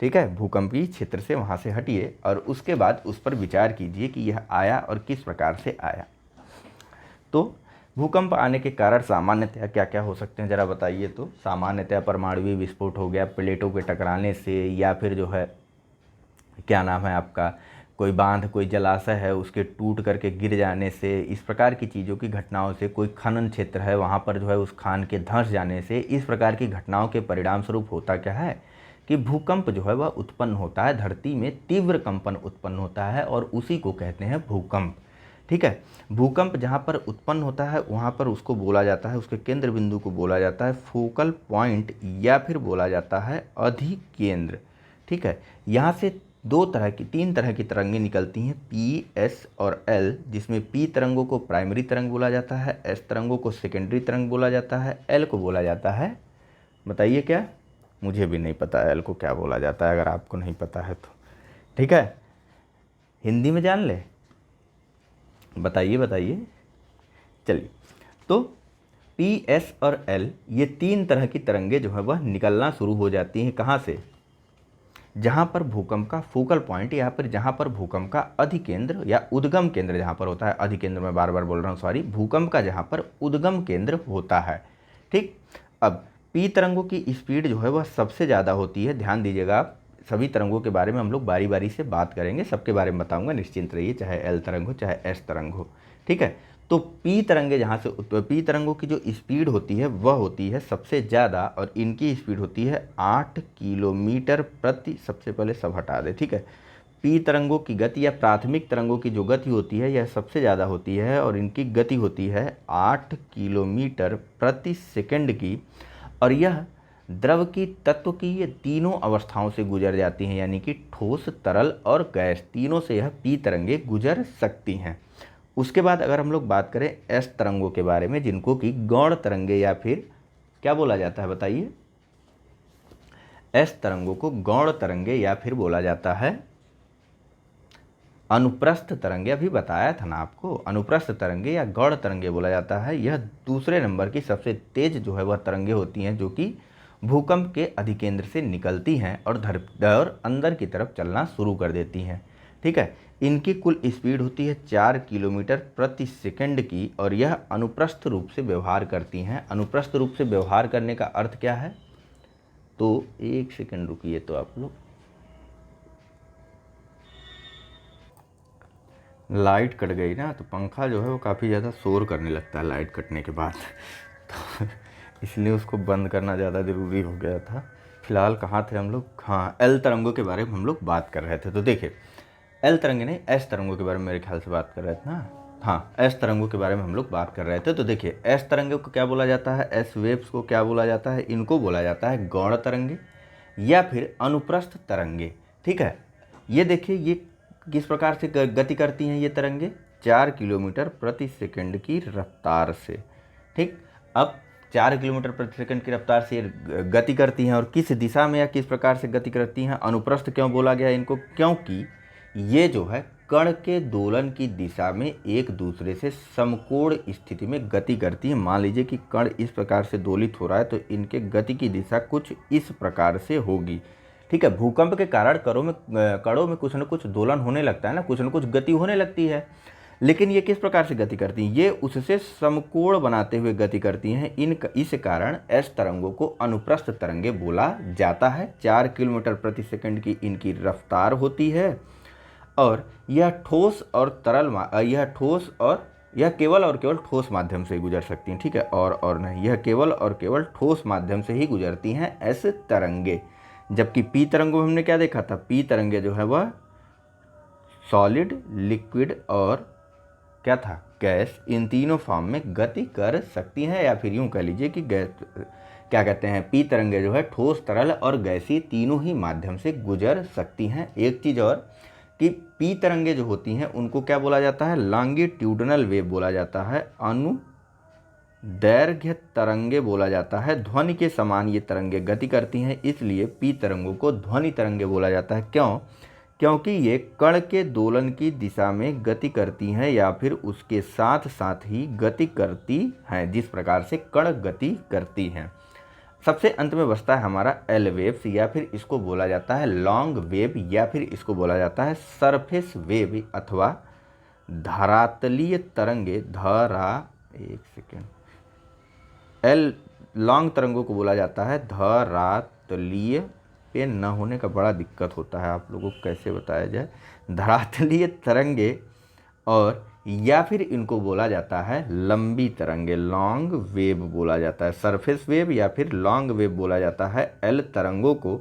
ठीक है, भूकंपीय क्षेत्र से वहाँ से हटिए और उसके बाद उस पर विचार कीजिए कि यह आया और किस प्रकार से आया। तो भूकंप आने के कारण सामान्यतः क्या क्या हो सकते हैं ज़रा बताइए? तो सामान्यतः परमाणु विस्फोट हो गया प्लेटों के टकराने से, या फिर जो है क्या नाम है आपका, कोई बांध, कोई जलाशय है उसके टूट करके गिर जाने से, इस प्रकार की चीज़ों की घटनाओं से, कोई खनन क्षेत्र है वहाँ पर जो है उस खान के धंस जाने से, इस प्रकार की घटनाओं के परिणाम स्वरूप होता क्या है कि भूकंप जो है वह उत्पन्न होता है, धरती में तीव्र कंपन उत्पन्न होता है और उसी को कहते हैं भूकंप। ठीक है, भूकंप जहाँ पर उत्पन्न होता है वहाँ पर उसको बोला जाता है, उसके केंद्र बिंदु को बोला जाता है फोकल पॉइंट या फिर बोला जाता है अधिकेंद्र। ठीक है, यहाँ से तीन तरह की तरंगें निकलती हैं, PS और L, जिसमें P तरंगों को प्राइमरी तरंग बोला जाता है, S तरंगों को सेकेंडरी तरंग बोला जाता है, L को बोला जाता है, बताइए क्या? मुझे भी नहीं पता L को क्या बोला जाता है, अगर आपको नहीं पता है तो। ठीक है, हिंदी में जान ले, बताइए बताइए। चलिए, तो PS और L ये तीन तरह की तरंगे जो है वह निकलना शुरू हो जाती हैं, कहाँ से? जहाँ पर भूकंप का फोकल पॉइंट या फिर जहाँ पर भूकंप का अधिकेंद्र या उद्गम केंद्र जहाँ पर होता है, अधिकेंद्र मैं बार बार बोल रहा हूँ, सॉरी, भूकंप का जहाँ पर उद्गम केंद्र होता है। ठीक, अब P तरंगों की स्पीड जो है वह सबसे ज़्यादा होती है, ध्यान दीजिएगा आप, सभी तरंगों के बारे में हम लोग बारी बारी से बात करेंगे, सबके बारे में बताऊंगा, निश्चिंत रहिए, चाहे L तरंग हो चाहे S तरंग हो। ठीक है, तो P तरंगे जहाँ से P तरंगों की जो स्पीड होती है वह होती है सबसे ज़्यादा, और इनकी स्पीड होती है 8 किलोमीटर प्रति, सबसे पहले सब हटा दे। ठीक है, P तरंगों की गति या प्राथमिक तरंगों की जो गति होती है यह सबसे ज़्यादा होती है और इनकी गति होती है 8 किलोमीटर प्रति सेकंड की, और यह द्रव की, तत्व की, ये तीनों अवस्थाओं से गुजर जाती हैं, यानी कि ठोस, तरल और गैस, तीनों से यह P तरंगे गुजर सकती हैं। उसके बाद अगर हम लोग बात करें S तरंगों के बारे में, जिनको कि गौण तरंगे या फिर क्या बोला जाता है बताइए? S तरंगों को गौण तरंगे या फिर बोला जाता है अनुप्रस्थ तरंगे, अभी बताया था ना आपको, अनुप्रस्थ तरंगे या गौण तरंगे बोला जाता है। यह दूसरे नंबर की सबसे तेज जो है वह तरंगे होती हैं, जो कि भूकंप के अधिकेंद्र से निकलती हैं और अंदर की तरफ चलना शुरू कर देती हैं। ठीक है, इनकी कुल स्पीड होती है 4 किलोमीटर प्रति सेकंड की, और यह अनुप्रस्थ रूप से व्यवहार करती हैं। अनुप्रस्थ रूप से व्यवहार करने का अर्थ क्या है? तो एक सेकंड रुकिए, तो आप लोग, लाइट कट गई ना तो पंखा जो है वो काफ़ी ज़्यादा शोर करने लगता है लाइट कटने के बाद इसलिए उसको बंद करना ज़्यादा ज़रूरी हो गया था। फिलहाल कहाँ थे हम लोग? हाँ, एल तरंगों के बारे में हम लोग बात कर रहे थे। तो देखिए, एल तरंगे नहीं, एस तरंगों के बारे में मेरे ख्याल से बात कर रहे थे ना। हाँ, एस तरंगों के बारे में हम लोग बात कर रहे थे। तो देखिए, एस तरंगों को क्या बोला जाता है, एस वेव्स को क्या बोला जाता है? इनको बोला जाता है गौण तरंगे या फिर अनुप्रस्थ तरंगे। ठीक है, ये देखिए, ये किस प्रकार से गति करती हैं ये तरंगे? 4 किलोमीटर प्रति सेकंड की रफ्तार से। ठीक, अब 4 किलोमीटर प्रति सेकंड की रफ्तार से गति करती हैं, और किस दिशा में या किस प्रकार से गति करती हैं? अनुप्रस्थ क्यों बोला गया इनको? क्योंकि ये जो है कण के दोलन की दिशा में एक दूसरे से समकोण स्थिति में गति करती है। मान लीजिए कि कण इस प्रकार से दोलित हो रहा है, तो इनके गति की दिशा कुछ इस प्रकार से होगी। ठीक है, भूकंप के कारण कणों में कुछ न कुछ दोलन होने लगता है ना, कुछ न कुछ गति होने लगती है। लेकिन ये किस प्रकार से गति करती हैं? ये उससे समकोण बनाते हुए गति करती हैं। इस कारण एस तरंगों को अनुप्रस्थ तरंगे बोला जाता है। 4 किलोमीटर प्रति सेकंड की इनकी रफ्तार होती है, और यह केवल और केवल ठोस माध्यम से गुजर सकती हैं। ठीक है, और नहीं, यह केवल और केवल ठोस माध्यम से ही गुजरती हैं एस तरंगे। जबकि पी तरंगों में हमने क्या देखा था? पी तरंगे जो है वह सॉलिड, लिक्विड और क्या था? गैस, इन तीनों फॉर्म में गति कर सकती हैं। या फिर यूं कह लीजिए कि गैस क्या कहते हैं, पी तरंगे जो है ठोस, तरल और गैसीय तीनों ही माध्यम से गुजर सकती हैं। एक चीज़ और कि पी तरंगे जो होती हैं उनको क्या बोला जाता है? लॉन्गिट्यूडनल वेव बोला जाता है, अनुदैर्घ्य तरंगे बोला जाता है। ध्वनि के समान ये तरंगे गति करती हैं, इसलिए पी तरंगों को ध्वनि तरंगे बोला जाता है। क्यों? क्योंकि ये कण के दोलन की दिशा में गति करती हैं या फिर उसके साथ साथ ही गति करती हैं, जिस प्रकार से कण गति करती हैं। सबसे अंत में बचता है हमारा एल वेव्स, या फिर इसको बोला जाता है लॉन्ग वेव, या फिर इसको बोला जाता है सरफेस वेव अथवा धरातलीय तरंगे। एल लॉन्ग तरंगों को बोला जाता है धरातलीय, पे न होने का बड़ा दिक्कत होता है, आप लोगों को कैसे बताया जाए, धरातलीय तरंगे, और या फिर इनको बोला जाता है लंबी तरंगे, लॉन्ग वेव बोला जाता है। सरफेस वेव या फिर लॉन्ग वेव बोला जाता है एल तरंगों को।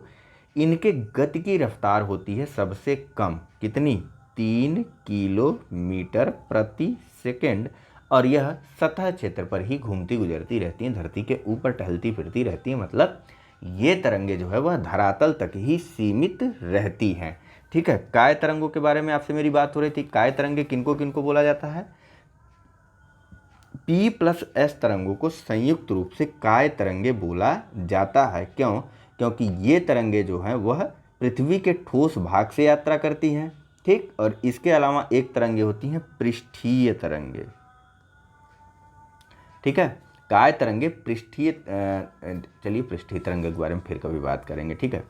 इनके गति की रफ्तार होती है सबसे कम, कितनी? 3 किलोमीटर प्रति सेकंड, और यह सतह क्षेत्र पर ही घूमती गुजरती रहती हैं, धरती के ऊपर टहलती फिरती रहती हैं। मतलब ये तरंगे जो है वह धरातल तक ही सीमित रहती हैं। ठीक है, काय तरंगों के बारे में आपसे मेरी बात हो रही थी। काय तरंगे किनको किनको बोला जाता है? P प्लस एस तरंगों को संयुक्त रूप से काय तरंगे बोला जाता है। क्यों? क्योंकि ये तरंगे जो हैं वह पृथ्वी के ठोस भाग से यात्रा करती हैं। ठीक, और इसके अलावा एक तरंगे होती हैं पृष्ठीय तरंगे। ठीक है, काय तरंगे पृष्ठीय, चलिए पृष्ठीय तरंगे के बारे में फिर कभी बात करेंगे। ठीक है,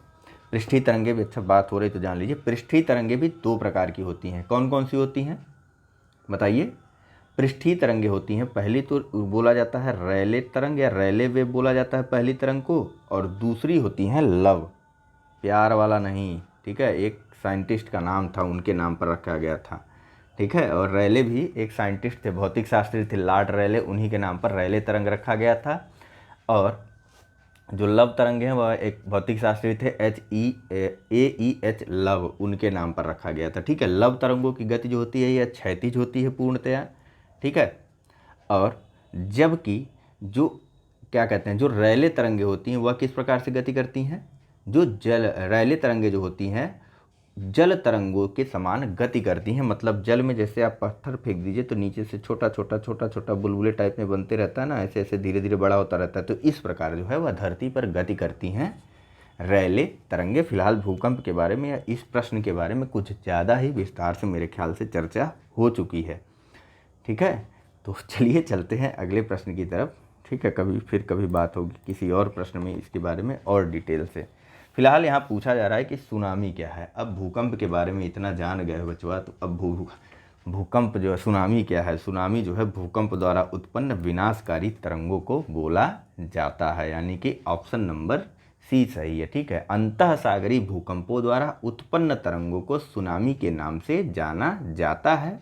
पृष्ठीय तरंगे भी अच्छा बात हो रही तो जान लीजिए। पृष्ठीय तरंगे भी 2 प्रकार की होती हैं। कौन कौन सी होती हैं बताइए? पृष्ठीय तरंगे होती हैं, पहली तो बोला जाता है रैले तरंग या रैले वेव बोला जाता है पहली तरंग को, और दूसरी होती हैं लव, प्यार वाला नहीं। ठीक है, एक साइंटिस्ट का नाम था, उनके नाम पर रखा गया था। ठीक है, और रैले भी एक साइंटिस्ट थे, भौतिक शास्त्री थे, लॉर्ड रैले, उन्हीं के नाम पर रैले तरंग रखा गया था। और जो लव तरंग हैं वह एक भौतिक शास्त्री थे, HEAEH लव, उनके नाम पर रखा गया था। ठीक है, लव तरंगों की गति जो होती है यह क्षैतिज होती है पूर्णतया। ठीक है, और जबकि जो क्या कहते हैं, जो रैले तरंगे होती हैं वह किस प्रकार से गति करती हैं? जो रैले तरंगे जो होती हैं जल तरंगों के समान गति करती हैं। मतलब जल में जैसे आप पत्थर फेंक दीजिए तो नीचे से छोटा छोटा बुलबुले टाइप में बनते रहता है ना, ऐसे ऐसे धीरे धीरे बड़ा होता रहता है। तो इस प्रकार जो है वह धरती पर गति करती हैं रैले तरंगे। फिलहाल भूकंप के बारे में या इस प्रश्न के बारे में कुछ ज़्यादा ही विस्तार से मेरे ख्याल से चर्चा हो चुकी है। ठीक है, तो चलिए चलते हैं अगले प्रश्न की तरफ। ठीक है, कभी बात होगी किसी और प्रश्न में इसके बारे में और डिटेल से। फिलहाल यहाँ पूछा जा रहा है कि सुनामी क्या है। अब भूकंप के बारे में इतना जान गए बचवा, तो अब भूकंप जो है, सुनामी क्या है? सुनामी जो है भूकंप द्वारा उत्पन्न विनाशकारी तरंगों को बोला जाता है, यानी कि ऑप्शन नंबर सी सही है। ठीक है, अंतःसागरीय भूकंपों द्वारा उत्पन्न तरंगों को सुनामी के नाम से जाना जाता है।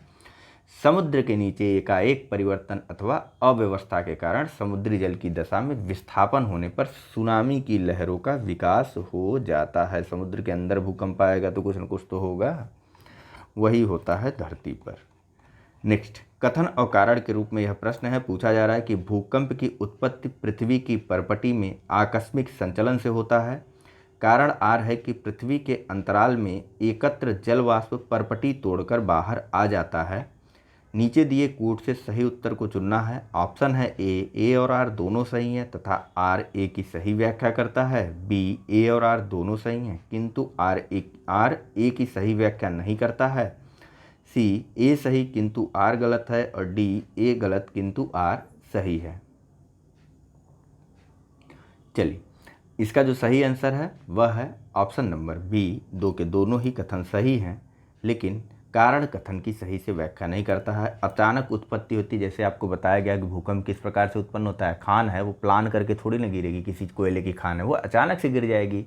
समुद्र के नीचे एकाएक परिवर्तन अथवा अव्यवस्था के कारण समुद्री जल की दशा में विस्थापन होने पर सुनामी की लहरों का विकास हो जाता है। समुद्र के अंदर भूकंप आएगा तो कुछ न कुछ तो होगा, वही होता है धरती पर। नेक्स्ट, कथन और कारण के रूप में यह प्रश्न है, पूछा जा रहा है कि भूकंप की उत्पत्ति पृथ्वी की परपटी में आकस्मिक संचलन से होता है। कारण आर है कि पृथ्वी के अंतराल में एकत्र जल वाष्प परपटी तोड़कर बाहर आ जाता है। नीचे दिए कूट से सही उत्तर को चुनना है। ऑप्शन है ए और आर दोनों सही हैं तथा आर ए की सही व्याख्या करता है। बी, ए और आर दोनों सही हैं किंतु आर ए की सही व्याख्या नहीं करता है। सी, ए सही किंतु आर गलत है और डी, ए गलत किंतु आर सही है। चलिए, इसका जो सही आंसर है वह है ऑप्शन नंबर बी। दो के दोनों ही कथन सही हैं, लेकिन कारण कथन की सही से व्याख्या नहीं करता है। अचानक उत्पत्ति होती, जैसे आपको बताया गया कि भूकंप किस प्रकार से उत्पन्न होता है। खान है वो प्लान करके थोड़ी ना गिरेगी, किसी कोयले की खान है वो अचानक से गिर जाएगी।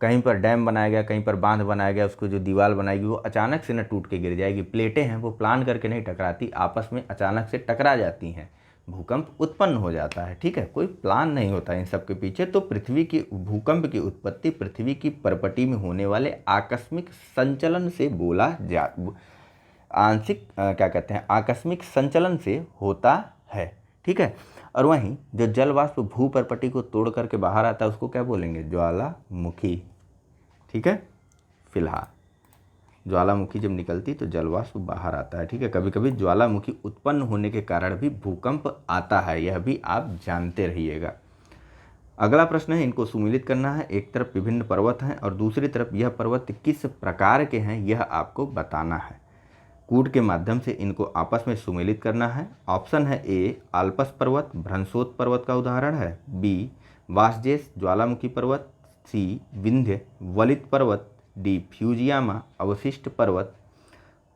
कहीं पर डैम बनाया गया, कहीं पर बांध बनाया गया, उसको जो दीवार बनाएगी वो अचानक से न टूट के गिर जाएगी। प्लेटें हैं वो प्लान करके नहीं टकराती, आपस में अचानक से टकरा जाती हैं, भूकंप उत्पन्न हो जाता है। ठीक है, कोई प्लान नहीं होता इन सब के पीछे। तो पृथ्वी की भूकंप की उत्पत्ति पृथ्वी की परपटी में होने वाले आकस्मिक संचलन से आकस्मिक संचलन से होता है। ठीक है, और वहीं जो जल वाष्प भू परपटी को तोड़ करके बाहर आता है उसको क्या बोलेंगे? ज्वालामुखी। ठीक है, फिलहाल ज्वालामुखी जब निकलती तो जल वाष्प बाहर आता है। ठीक है, कभी कभी ज्वालामुखी उत्पन्न होने के कारण भी भूकंप आता है, यह भी आप जानते रहिएगा। अगला प्रश्न है, इनको सुमिलित करना है। एक तरफ विभिन्न पर्वत हैं और दूसरी तरफ यह पर्वत किस प्रकार के हैं यह आपको बताना है। कूट के माध्यम से इनको आपस में सुमेलित करना है। ऑप्शन है ए, आल्पस पर्वत भ्रंशोत पर्वत का उदाहरण है। बी, वासजेस ज्वालामुखी पर्वत। सी, विंध्य वलित पर्वत। डी, फ्यूजियामा अवशिष्ट पर्वत।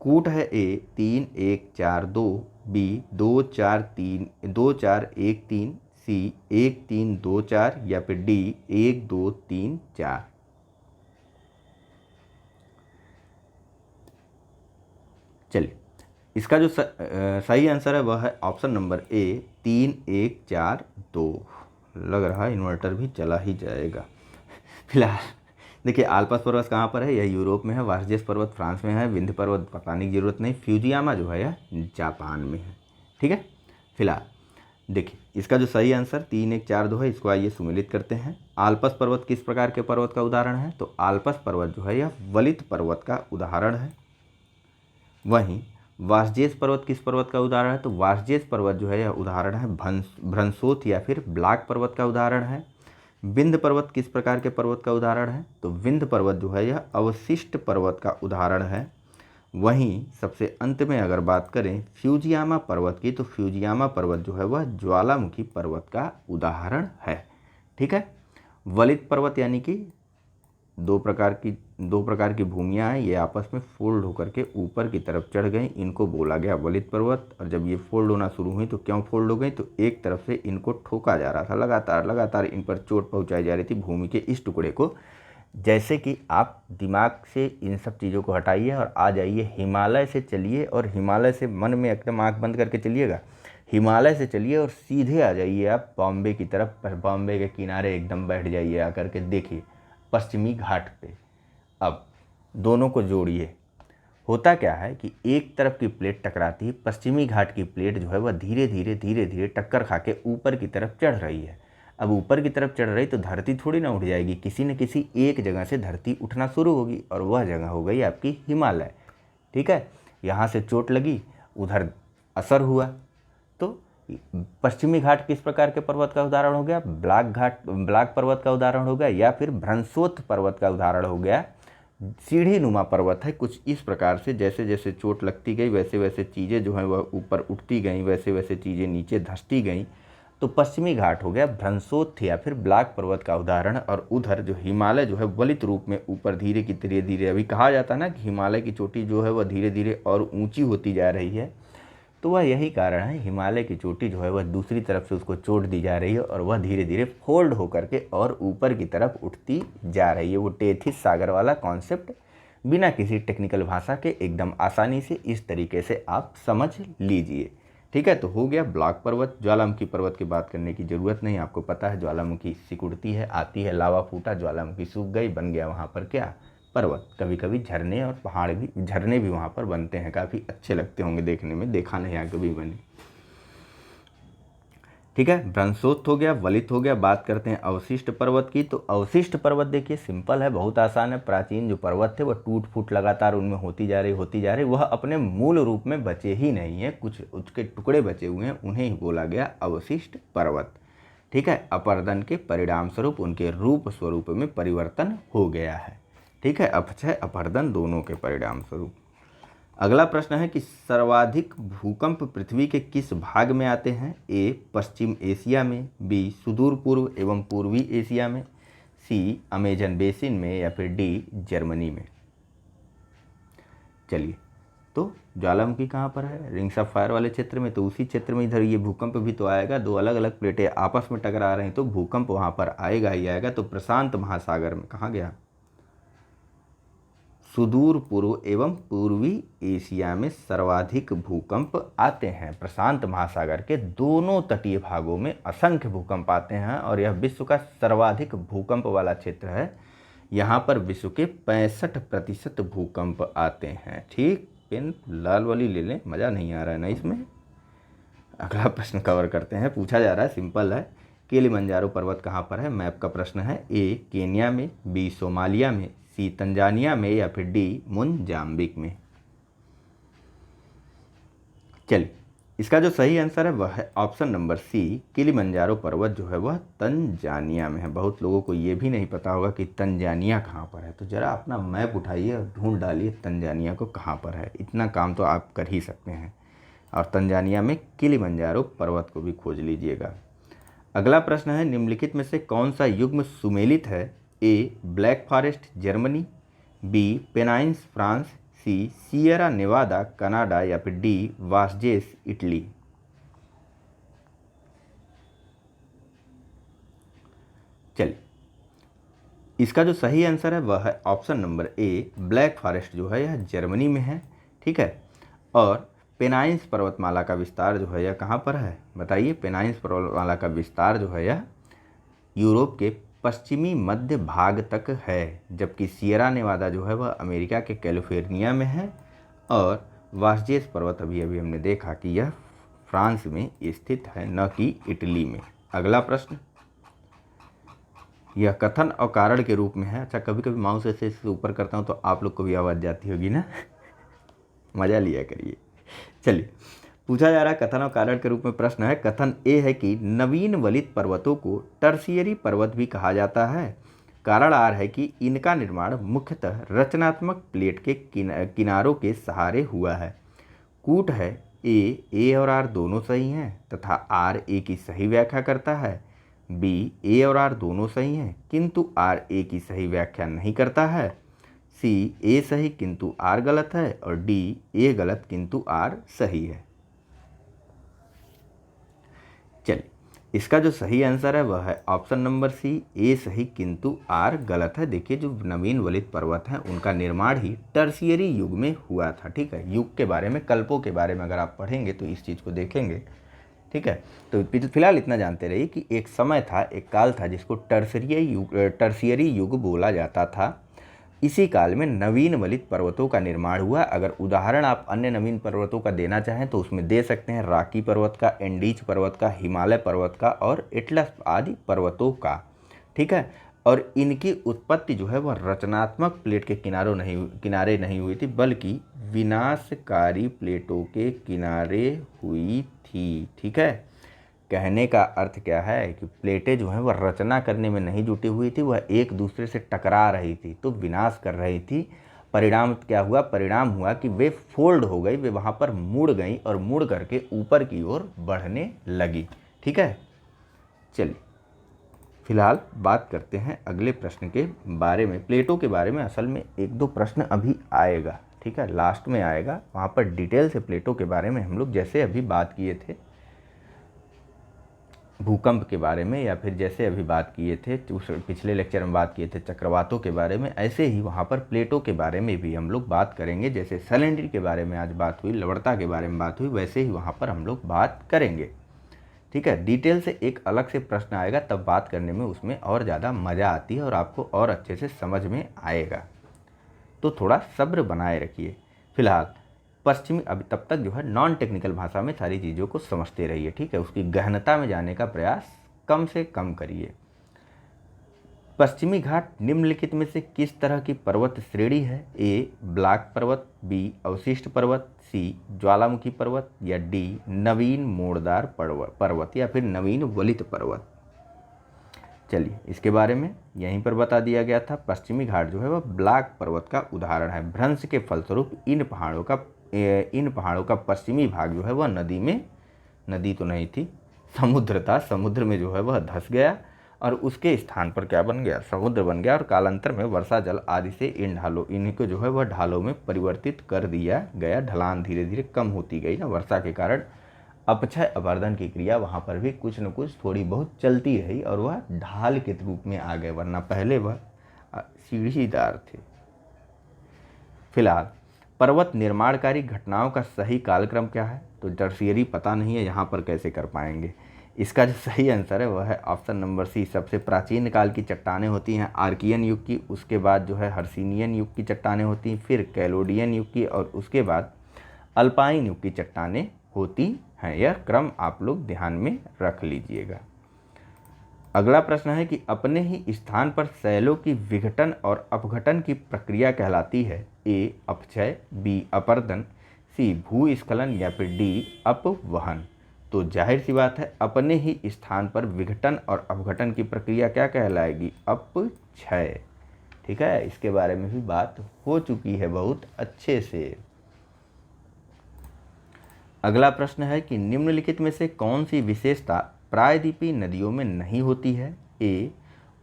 कूट है ए 3 1 4 2। बी 2 4 3 2 4 1 3। सी 1 3 2 4 या फिर डी 1 2 3 4। चलिए, इसका जो सही आंसर है वह है ऑप्शन नंबर ए 3 1 4 2। लग रहा है इन्वर्टर भी चला ही जाएगा। फिलहाल देखिए, आल्पस पर्वत कहाँ पर है? यह यूरोप में है। वासजेस पर्वत फ्रांस में है। विंध्य पर्वत बताने की जरूरत नहीं। फ्यूजियामा जो है यह जापान में है। ठीक है, फिलहाल देखिए, इसका जो सही आंसर 3 1 4 2 है, इसको आइए सुमेलित करते हैं। आल्पस पर्वत किस प्रकार के पर्वत का उदाहरण है? तो आल्पस पर्वत जो है यह वलित पर्वत का उदाहरण है। वहीं वासजेस पर्वत किस पर्वत का उदाहरण है? तो वासजेस पर्वत जो है यह उदाहरण है भ्रंशोत या फिर ब्लाक पर्वत का उदाहरण है। विंध्य पर्वत किस प्रकार के पर्वत का उदाहरण है? तो विंध्य पर्वत जो है यह अवशिष्ट पर्वत का उदाहरण है। वहीं सबसे अंत में अगर बात करें फ्यूजियामा पर्वत की, तो फ्यूजियामा पर्वत जो है वह ज्वालामुखी पर्वत का उदाहरण है। ठीक है, वलित पर्वत यानी कि दो प्रकार की भूमियाँ हैं, ये आपस में फोल्ड होकर के ऊपर की तरफ चढ़ गई, इनको बोला गया वलित पर्वत। और जब ये फोल्ड होना शुरू हुई तो क्यों फोल्ड हो गई? तो एक तरफ से इनको ठोका जा रहा था, लगातार इन पर चोट पहुंचाई जा रही थी भूमि के इस टुकड़े को। जैसे कि आप दिमाग से इन सब चीज़ों को हटाइए और आ जाइए हिमालय से चलिए, और हिमालय से मन में एकदम आँख बंद करके चलिएगा, हिमालय से चलिए और सीधे आ जाइए आप बॉम्बे की तरफ। बॉम्बे के किनारे एकदम बैठ जाइए आकर के, देखिए पश्चिमी घाट पे। अब दोनों को जोड़िए। होता क्या है कि एक तरफ की प्लेट टकराती है, पश्चिमी घाट की प्लेट जो है वह धीरे धीरे टक्कर खा के ऊपर की तरफ चढ़ रही है। अब ऊपर की तरफ चढ़ रही तो धरती थोड़ी ना उठ जाएगी, किसी न किसी एक जगह से धरती उठना शुरू होगी, और वह जगह हो गई आपकी हिमालय। ठीक है, यहाँ से चोट लगी, उधर असर हुआ। तो पश्चिमी घाट किस प्रकार के पर्वत का उदाहरण हो गया? ब्लाक पर्वत का उदाहरण हो गया, या फिर भ्रंशोत पर्वत का उदाहरण हो गया। सीढ़ी नुमा पर्वत है कुछ इस प्रकार से, जैसे जैसे चोट लगती गई वैसे वैसे चीज़ें जो हैं वह ऊपर उठती गई, वैसे वैसे चीज़ें नीचे धंसती गई। तो पश्चिमी घाट हो गया भ्रंशोत या फिर ब्लाक पर्वत का उदाहरण, और उधर जो हिमालय जो है वलित रूप में ऊपर धीरे धीरे अभी कहा जाता है ना कि हिमालय की चोटी जो है वह धीरे धीरे और ऊंची होती जा रही है। तो वह यही कारण है, हिमालय की चोटी जो है वह दूसरी तरफ से उसको चोट दी जा रही है और वह धीरे धीरे फोल्ड होकर के और ऊपर की तरफ उठती जा रही है। वो टेथिस सागर वाला कॉन्सेप्ट बिना किसी टेक्निकल भाषा के एकदम आसानी से इस तरीके से आप समझ लीजिए। ठीक है, तो हो गया ब्लॉक पर्वत। ज्वालामुखी पर्वत की बात करने की ज़रूरत नहीं, आपको पता है ज्वालामुखी सिकुड़ती है, आती है, लावा फूटा, ज्वालामुखी सूख गई, बन गया वहाँ पर क्या, पर्वत। कभी कभी झरने और पहाड़ भी, झरने भी वहाँ पर बनते हैं, काफ़ी अच्छे लगते होंगे देखने में, देखा नहीं यहाँ कभी बने। ठीक है, ब्रह्मोत्स हो गया, वलित हो गया। बात करते हैं अवशिष्ट पर्वत की। तो अवशिष्ट पर्वत देखिए सिंपल है, बहुत आसान है। प्राचीन जो पर्वत थे वो टूट फूट लगातार उनमें होती जा रही, वह अपने मूल रूप में बचे ही नहीं है, कुछ उसके टुकड़े बचे हुए हैं, उन्हें ही बोला गया अवशिष्ट पर्वत। ठीक है, अपरदन के परिणाम स्वरूप उनके रूप स्वरूप में परिवर्तन हो गया है। ठीक है, अपक्षय अपरदन दोनों के परिणाम स्वरूप। अगला प्रश्न है कि सर्वाधिक भूकंप पृथ्वी के किस भाग में आते हैं? ए पश्चिम एशिया में, बी सुदूर पूर्व एवं पूर्वी एशिया में, सी अमेजन बेसिन में, या फिर डी जर्मनी में। चलिए, तो ज्वालामुखी कहाँ पर है? रिंग्स ऑफ फायर वाले क्षेत्र में, तो उसी क्षेत्र में इधर ये भूकंप भी तो आएगा। दो अलग अलग प्लेटें आपस में टकरा रही हैं तो भूकंप वहाँ पर आएगा ही आएगा। तो प्रशांत महासागर में, कहाँ गया, सुदूर पूर्व एवं पूर्वी एशिया में सर्वाधिक भूकंप आते हैं। प्रशांत महासागर के दोनों तटीय भागों में असंख्य भूकंप आते हैं और यह विश्व का सर्वाधिक भूकंप वाला क्षेत्र है। यहाँ पर विश्व के 65% भूकंप आते हैं। ठीक, पेन लाल वाली ले लें, मज़ा नहीं आ रहा है ना इसमें। अगला प्रश्न कवर करते हैं, पूछा जा रहा है, सिंपल है। किलिमंजारो पर्वत कहाँ पर है? मैप का प्रश्न है। ए केन्या में, बी सोमालिया में, सी तंजानिया में, या फिर डी मोजाम्बिक में। चलिए, इसका जो सही आंसर है वह है ऑप्शन नंबर सी, किलिमंजारो पर्वत जो है वह तंजानिया में है। बहुत लोगों को ये भी नहीं पता होगा कि तंजानिया कहाँ पर है, तो ज़रा अपना मैप उठाइए और ढूंढ डालिए तंजानिया को कहाँ पर है। इतना काम तो आप कर ही सकते हैं, और तंजानिया में किलिमंजारो पर्वत को भी खोज लीजिएगा। अगला प्रश्न है, निम्नलिखित में से कौन सा युग्म सुमेलित है? A black forest Germany, B Pennines France, C Sierra Nevada Canada, या फिर डी वास्जेस इटली। चलिए, इसका जो सही आंसर है वह है option number A, black forest जो है यह जर्मनी में है। ठीक है, और पेनाइन्स पर्वतमाला का विस्तार जो है यह कहाँ पर है? बताइए। पेनाइन्स पर्वतमाला का विस्तार जो है यह यूरोप के पश्चिमी मध्य भाग तक है, जबकि सियरा नेवादा जो है वह अमेरिका के कैलिफोर्निया में है, और वास्जेस पर्वत अभी अभी हमने देखा कि यह फ्रांस में स्थित है, न कि इटली में। अगला प्रश्न, यह कथन और कारण के रूप में है। अच्छा, कभी कभी माउस ऐसे ऊपर करता हूँ तो आप लोग को भी आवाज़ जाती होगी ना, मज़ा लिया करिए। चलिए, पूछा जा रहा है कथन और कारण के रूप में प्रश्न है। कथन ए है कि नवीन वलित पर्वतों को टर्शियरी पर्वत भी कहा जाता है। कारण आर है कि इनका निर्माण मुख्यतः रचनात्मक प्लेट के किनारों के सहारे हुआ है। कूट है ए और आर दोनों सही हैं तथा आर ए की सही व्याख्या करता है। बी ए और आर दोनों सही हैं किंतु आर ए की सही व्याख्या नहीं करता है। सी ए सही किंतु आर गलत है, और डी ए गलत किंतु आर सही है। चलिए, इसका जो सही आंसर है वह है ऑप्शन नंबर सी, ए सही किंतु आर गलत है। देखिए, जो नवीन वलित पर्वत हैं उनका निर्माण ही टर्शियरी युग में हुआ था। ठीक है, युग के बारे में, कल्पों के बारे में अगर आप पढ़ेंगे तो इस चीज़ को देखेंगे। ठीक है, तो फिलहाल इतना जानते रहिए कि एक समय था, एक काल था जिसको टर्शियरी युग बोला जाता था। इसी काल में नवीन वलित पर्वतों का निर्माण हुआ। अगर उदाहरण आप अन्य नवीन पर्वतों का देना चाहें तो उसमें दे सकते हैं रॉकी पर्वत का, एंडीज पर्वत का, हिमालय पर्वत का और एटलस आदि पर्वतों का। ठीक है, और इनकी उत्पत्ति जो है वह रचनात्मक प्लेट के किनारे नहीं हुई थी, बल्कि विनाशकारी प्लेटों के किनारे हुई थी। ठीक है, कहने का अर्थ क्या है कि प्लेटें जो हैं वह रचना करने में नहीं जुटी हुई थी, वह एक दूसरे से टकरा रही थी, तो विनाश कर रही थी। परिणाम क्या हुआ? परिणाम हुआ कि वे फोल्ड हो गई, वे वहाँ पर मुड़ गई और मुड़ करके ऊपर की ओर बढ़ने लगी। ठीक है, चलिए फिलहाल बात करते हैं अगले प्रश्न के बारे में। प्लेटों के बारे में असल में एक दो प्रश्न अभी आएगा, ठीक है, लास्ट में आएगा, वहाँ पर डिटेल से प्लेटों के बारे में हम लोग जैसे अभी बात किए थे। भूकंप के बारे में, या फिर जैसे अभी बात किए थे उस पिछले लेक्चर में बात किए थे चक्रवातों के बारे में, ऐसे ही वहाँ पर प्लेटों के बारे में भी हम लोग बात करेंगे। जैसे सैलेंडर के बारे में आज बात हुई, लवणता के बारे में बात हुई, वैसे ही वहाँ पर हम लोग बात करेंगे। ठीक है, डिटेल से एक अलग से प्रश्न आएगा, तब बात करने में उसमें और ज़्यादा मज़ा आती है और आपको और अच्छे से समझ में आएगा। तो थोड़ा सब्र बनाए रखिए। फिलहाल पश्चिमी, अभी तब तक जो है नॉन टेक्निकल भाषा में सारी चीज़ों को समझते रहिए। ठीक है, उसकी गहनता में जाने का प्रयास कम से कम करिए। पश्चिमी घाट निम्नलिखित में से किस तरह की पर्वत श्रेणी है? ए ब्लैक पर्वत, बी अवशिष्ट पर्वत, सी ज्वालामुखी पर्वत, या डी नवीन मोड़दार पर्वत या फिर नवीन वलित पर्वत। चलिए, इसके बारे में यहीं पर बता दिया गया था। पश्चिमी घाट जो है वह ब्लैक पर्वत का उदाहरण है। भ्रंश के फलस्वरूप इन पहाड़ों का पश्चिमी भाग जो है वह नदी तो नहीं थी, समुद्र था। समुद्र में जो है वह धंस गया और उसके स्थान पर क्या बन गया? समुद्र बन गया। और कालांतर में वर्षा जल आदि से इनको जो है वह ढालों में परिवर्तित कर दिया गया। ढलान धीरे धीरे कम होती गई ना, वर्षा के कारण अपक्षय अवर्धन की क्रिया वहाँ पर भी कुछ न कुछ थोड़ी बहुत चलती रही और वह ढाल के रूप में आ गए, वरना पहले वह सीढ़ीदार थे। फिलहाल पर्वत निर्माणकारी घटनाओं का सही कालक्रम क्या है? तो टर्शियरी पता नहीं है, यहाँ पर कैसे कर पाएंगे? इसका जो सही आंसर है वह है ऑप्शन नंबर सी। सबसे प्राचीन काल की चट्टानें होती हैं आर्कियन युग की, उसके बाद जो है हर्सिनियन युग की चट्टानें होती हैं, फिर कैलोडियन युग की, और उसके बाद अल्पाइन युग की चट्टानें होती हैं। यह क्रम आप लोग ध्यान में रख लीजिएगा। अगला प्रश्न है कि अपने ही स्थान पर शैलों की विघटन और अपघटन की प्रक्रिया कहलाती है? ए अपक्षय, बी अपरदन, सी भूस्खलन, या फिर डी अपवहन। तो जाहिर सी बात है, अपने ही स्थान पर विघटन और अपघटन की प्रक्रिया क्या कहलाएगी? अपक्षय। ठीक है, इसके बारे में भी बात हो चुकी है बहुत अच्छे से। अगला प्रश्न है कि निम्नलिखित में से कौन सी विशेषता प्रायद्वीपीय नदियों में नहीं होती है? ए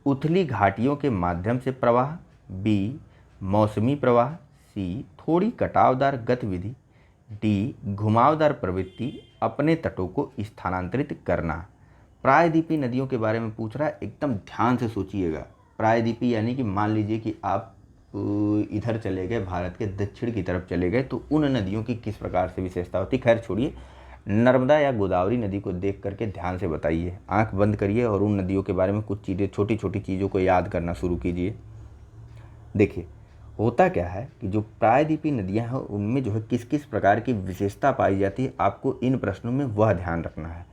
उथली घाटियों के माध्यम से प्रवाह, बी मौसमी प्रवाह, सी थोड़ी कटावदार गतिविधि, डी घुमावदार प्रवृत्ति अपने तटों को स्थानांतरित करना। प्रायद्वीपीय नदियों के बारे में पूछ रहा है, एकदम ध्यान से सोचिएगा। प्रायद्वीपीय यानी कि मान लीजिए कि आप इधर चले गए, भारत के दक्षिण की तरफ चले गए, तो उन नदियों की किस प्रकार से विशेषता होती? खैर छोड़िए, नर्मदा या गोदावरी नदी को देख करके ध्यान से बताइए, आंख बंद करिए और उन नदियों के बारे में कुछ चीज़ें, छोटी छोटी चीज़ों को याद करना शुरू कीजिए। देखिए, होता क्या है कि जो प्रायद्वीपीय नदियाँ हैं उनमें जो है किस किस प्रकार की विशेषता पाई जाती है, आपको इन प्रश्नों में वह ध्यान रखना है।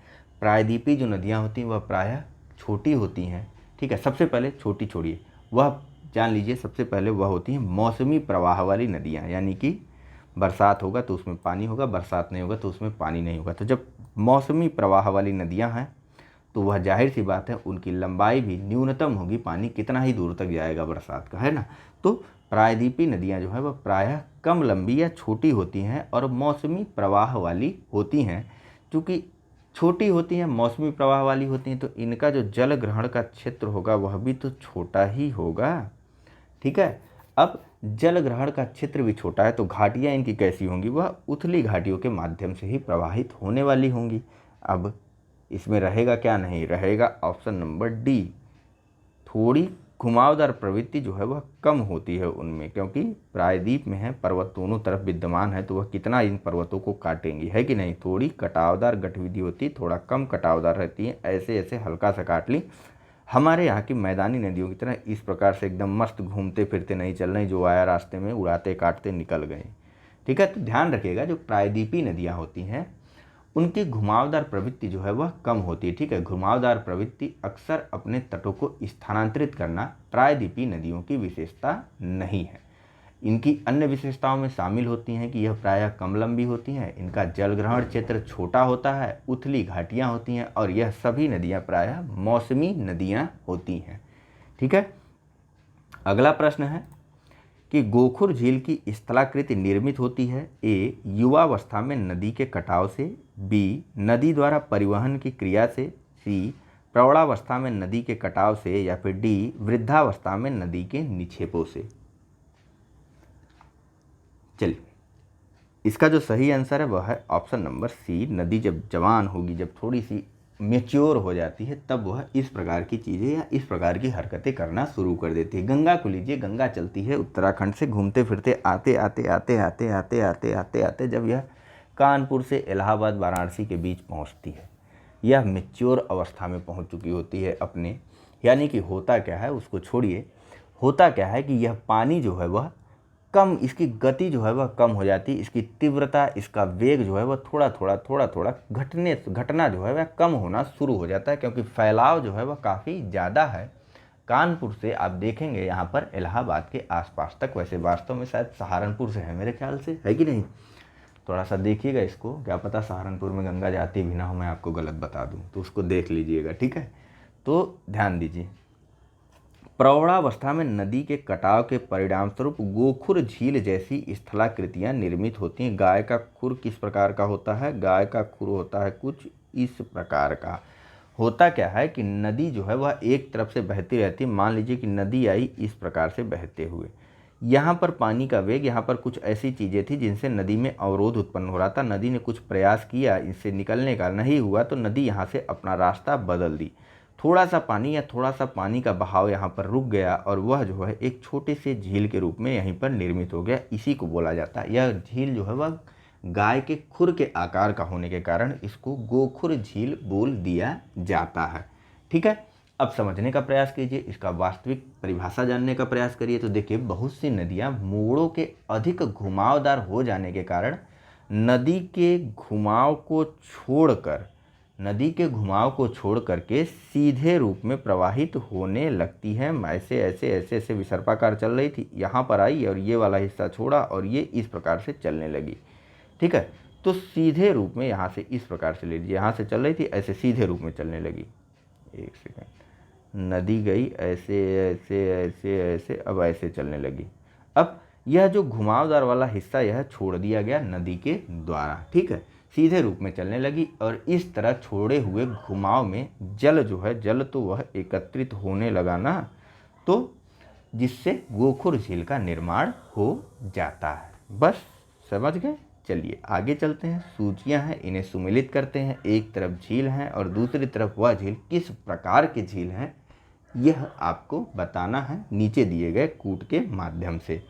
प्रायद्वीपीय जो नदियाँ होती हैं वह प्रायः छोटी होती हैं। ठीक है, सबसे पहले छोटी छोड़िए, वह जान लीजिए सबसे पहले वह होती हैं मौसमी प्रवाह वाली नदियाँ, यानी कि बरसात होगा तो उसमें पानी होगा, बरसात नहीं होगा तो उसमें पानी नहीं होगा। तो जब मौसमी प्रवाह वाली नदियाँ हैं तो वह जाहिर सी बात है उनकी लंबाई भी न्यूनतम होगी, पानी कितना ही दूर तक जाएगा बरसात का, है ना। तो प्रायद्वीपीय नदियाँ जो है वह प्रायः कम लंबी या छोटी होती हैं और मौसमी प्रवाह वाली होती हैं। चूँकि छोटी होती हैं, मौसमी प्रवाह वाली होती हैं, तो इनका जो जल ग्रहण का क्षेत्र होगा वह भी तो छोटा ही होगा। ठीक है, अब जल ग्रहण का क्षेत्र भी छोटा है तो घाटियाँ इनकी कैसी होंगी? वह उथली घाटियों के माध्यम से ही प्रवाहित होने वाली होंगी। अब इसमें रहेगा क्या? नहीं रहेगा ऑप्शन नंबर डी, थोड़ी घुमावदार प्रवृत्ति जो है वह कम होती है उनमें, क्योंकि प्रायद्वीप में है, पर्वत दोनों तरफ विद्यमान है, तो वह कितना इन पर्वतों को काटेंगी, है कि नहीं। थोड़ी कटावदार गतिविधि होती, थोड़ा कम कटावदार रहती है, ऐसे ऐसे हल्का सा काट ली। हमारे यहाँ की मैदानी नदियों की तरह इस प्रकार से एकदम मस्त घूमते फिरते नहीं चल रही, जो आया रास्ते में उड़ाते काटते निकल गए। ठीक है, तो ध्यान रखिएगा, जो प्रायद्वीपीय नदियाँ होती हैं उनकी घुमावदार प्रवृत्ति जो है वह कम होती है। ठीक है, घुमावदार प्रवृत्ति अक्सर अपने तटों को स्थानांतरित करना प्रायद्वीपीय नदियों की विशेषता नहीं है। इनकी अन्य विशेषताओं में शामिल होती हैं कि यह प्रायः कम लंबी होती हैं, इनका जलग्रहण क्षेत्र छोटा होता है, उथली घाटियाँ होती हैं, और यह सभी नदियाँ प्रायः मौसमी नदियाँ होती हैं। ठीक है, अगला प्रश्न है कि गोखुर झील की स्थलाकृति निर्मित होती है? ए युवावस्था में नदी के कटाव से, बी नदी द्वारा परिवहन की क्रिया से, सी प्रौढ़ावस्था में नदी के कटाव से, या फिर डी वृद्धावस्था में नदी के निक्षेपों से। चलिए, इसका जो सही आंसर है वह है ऑप्शन नंबर सी, नदी जब जवान होगी, जब थोड़ी सी मेच्योर हो जाती है तब वह इस प्रकार की चीज़ें या इस प्रकार की हरकतें करना शुरू कर देती है। गंगा को लीजिए, गंगा चलती है उत्तराखंड से घूमते फिरते आते आते आते आते आते आते आते आते जब यह कानपुर से इलाहाबाद वाराणसी के बीच पहुंचती है, यह मेच्योर अवस्था में पहुंच चुकी होती है अपने, यानी कि होता क्या है उसको छोड़िए, होता क्या है कि यह पानी जो है वह कम, इसकी गति जो है वह कम हो जाती है, इसकी तीव्रता, इसका वेग जो है वह थोड़ा थोड़ा घटना जो है वह कम होना शुरू हो जाता है, क्योंकि फैलाव जो है वह काफ़ी ज़्यादा है। कानपुर से आप देखेंगे यहाँ पर इलाहाबाद के आसपास तक, वैसे वास्तव में शायद सहारनपुर से है मेरे ख्याल से, है कि नहीं? थोड़ा सा देखिएगा इसको, क्या पता सहारनपुर में गंगा जाती भी ना हो, मैं आपको गलत बता दूँ, तो उसको देख लीजिएगा, ठीक है? तो ध्यान दीजिए, प्रौढ़ावस्था में नदी के कटाव के परिणाम स्वरूप गोखुर झील जैसी स्थलाकृतियां निर्मित होती हैं। गाय का खुर किस प्रकार का होता है? गाय का खुर होता है कुछ इस प्रकार का। होता क्या है कि नदी जो है वह एक तरफ से बहती रहती है। मान लीजिए कि नदी आई इस प्रकार से बहते हुए, यहाँ पर पानी का वेग, यहाँ पर कुछ ऐसी चीज़ें थी जिनसे नदी में अवरोध उत्पन्न हो रहा था। नदी ने कुछ प्रयास किया इससे निकलने का, नहीं हुआ तो नदी यहाँ से अपना रास्ता बदल दी। थोड़ा सा पानी या थोड़ा सा पानी का बहाव यहाँ पर रुक गया और वह जो है एक छोटे से झील के रूप में यहीं पर निर्मित हो गया। इसी को बोला जाता है, यह झील जो है वह गाय के खुर के आकार का होने के कारण इसको गोखुर झील बोल दिया जाता है। ठीक है, अब समझने का प्रयास कीजिए, इसका वास्तविक परिभाषा जानने का प्रयास करिए। तो देखिए, बहुत सी नदियाँ मोड़ों के अधिक घुमावदार हो जाने के कारण नदी के घुमाव को छोड़कर, नदी के घुमाव को छोड़ करके सीधे रूप में प्रवाहित होने लगती है। ऐसे ऐसे ऐसे ऐसे विसर्पाकार चल रही थी, यहाँ पर आई और ये वाला हिस्सा छोड़ा और ये इस प्रकार से चलने लगी। ठीक है, तो सीधे रूप में यहाँ से इस प्रकार से ले लीजिए, यहाँ से चल रही थी ऐसे सीधे रूप में चलने लगी। एक सेकंड, नदी गई ऐसे ऐसे ऐसे ऐसे, अब ऐसे चलने लगी। अब यह जो घुमावदार वाला हिस्सा यह छोड़ दिया गया नदी के द्वारा। ठीक है, सीधे रूप में चलने लगी और इस तरह छोड़े हुए घुमाव में जल जो है, जल तो वह एकत्रित होने लगा ना, तो जिससे गोखुर झील का निर्माण हो जाता है। बस समझ गए? चलिए आगे चलते हैं। सूचियां हैं, इन्हें सुमिलित करते हैं। एक तरफ झील है और दूसरी तरफ वह झील किस प्रकार की झील है यह आपको बताना है नीचे दिए गए कूट के माध्यम से।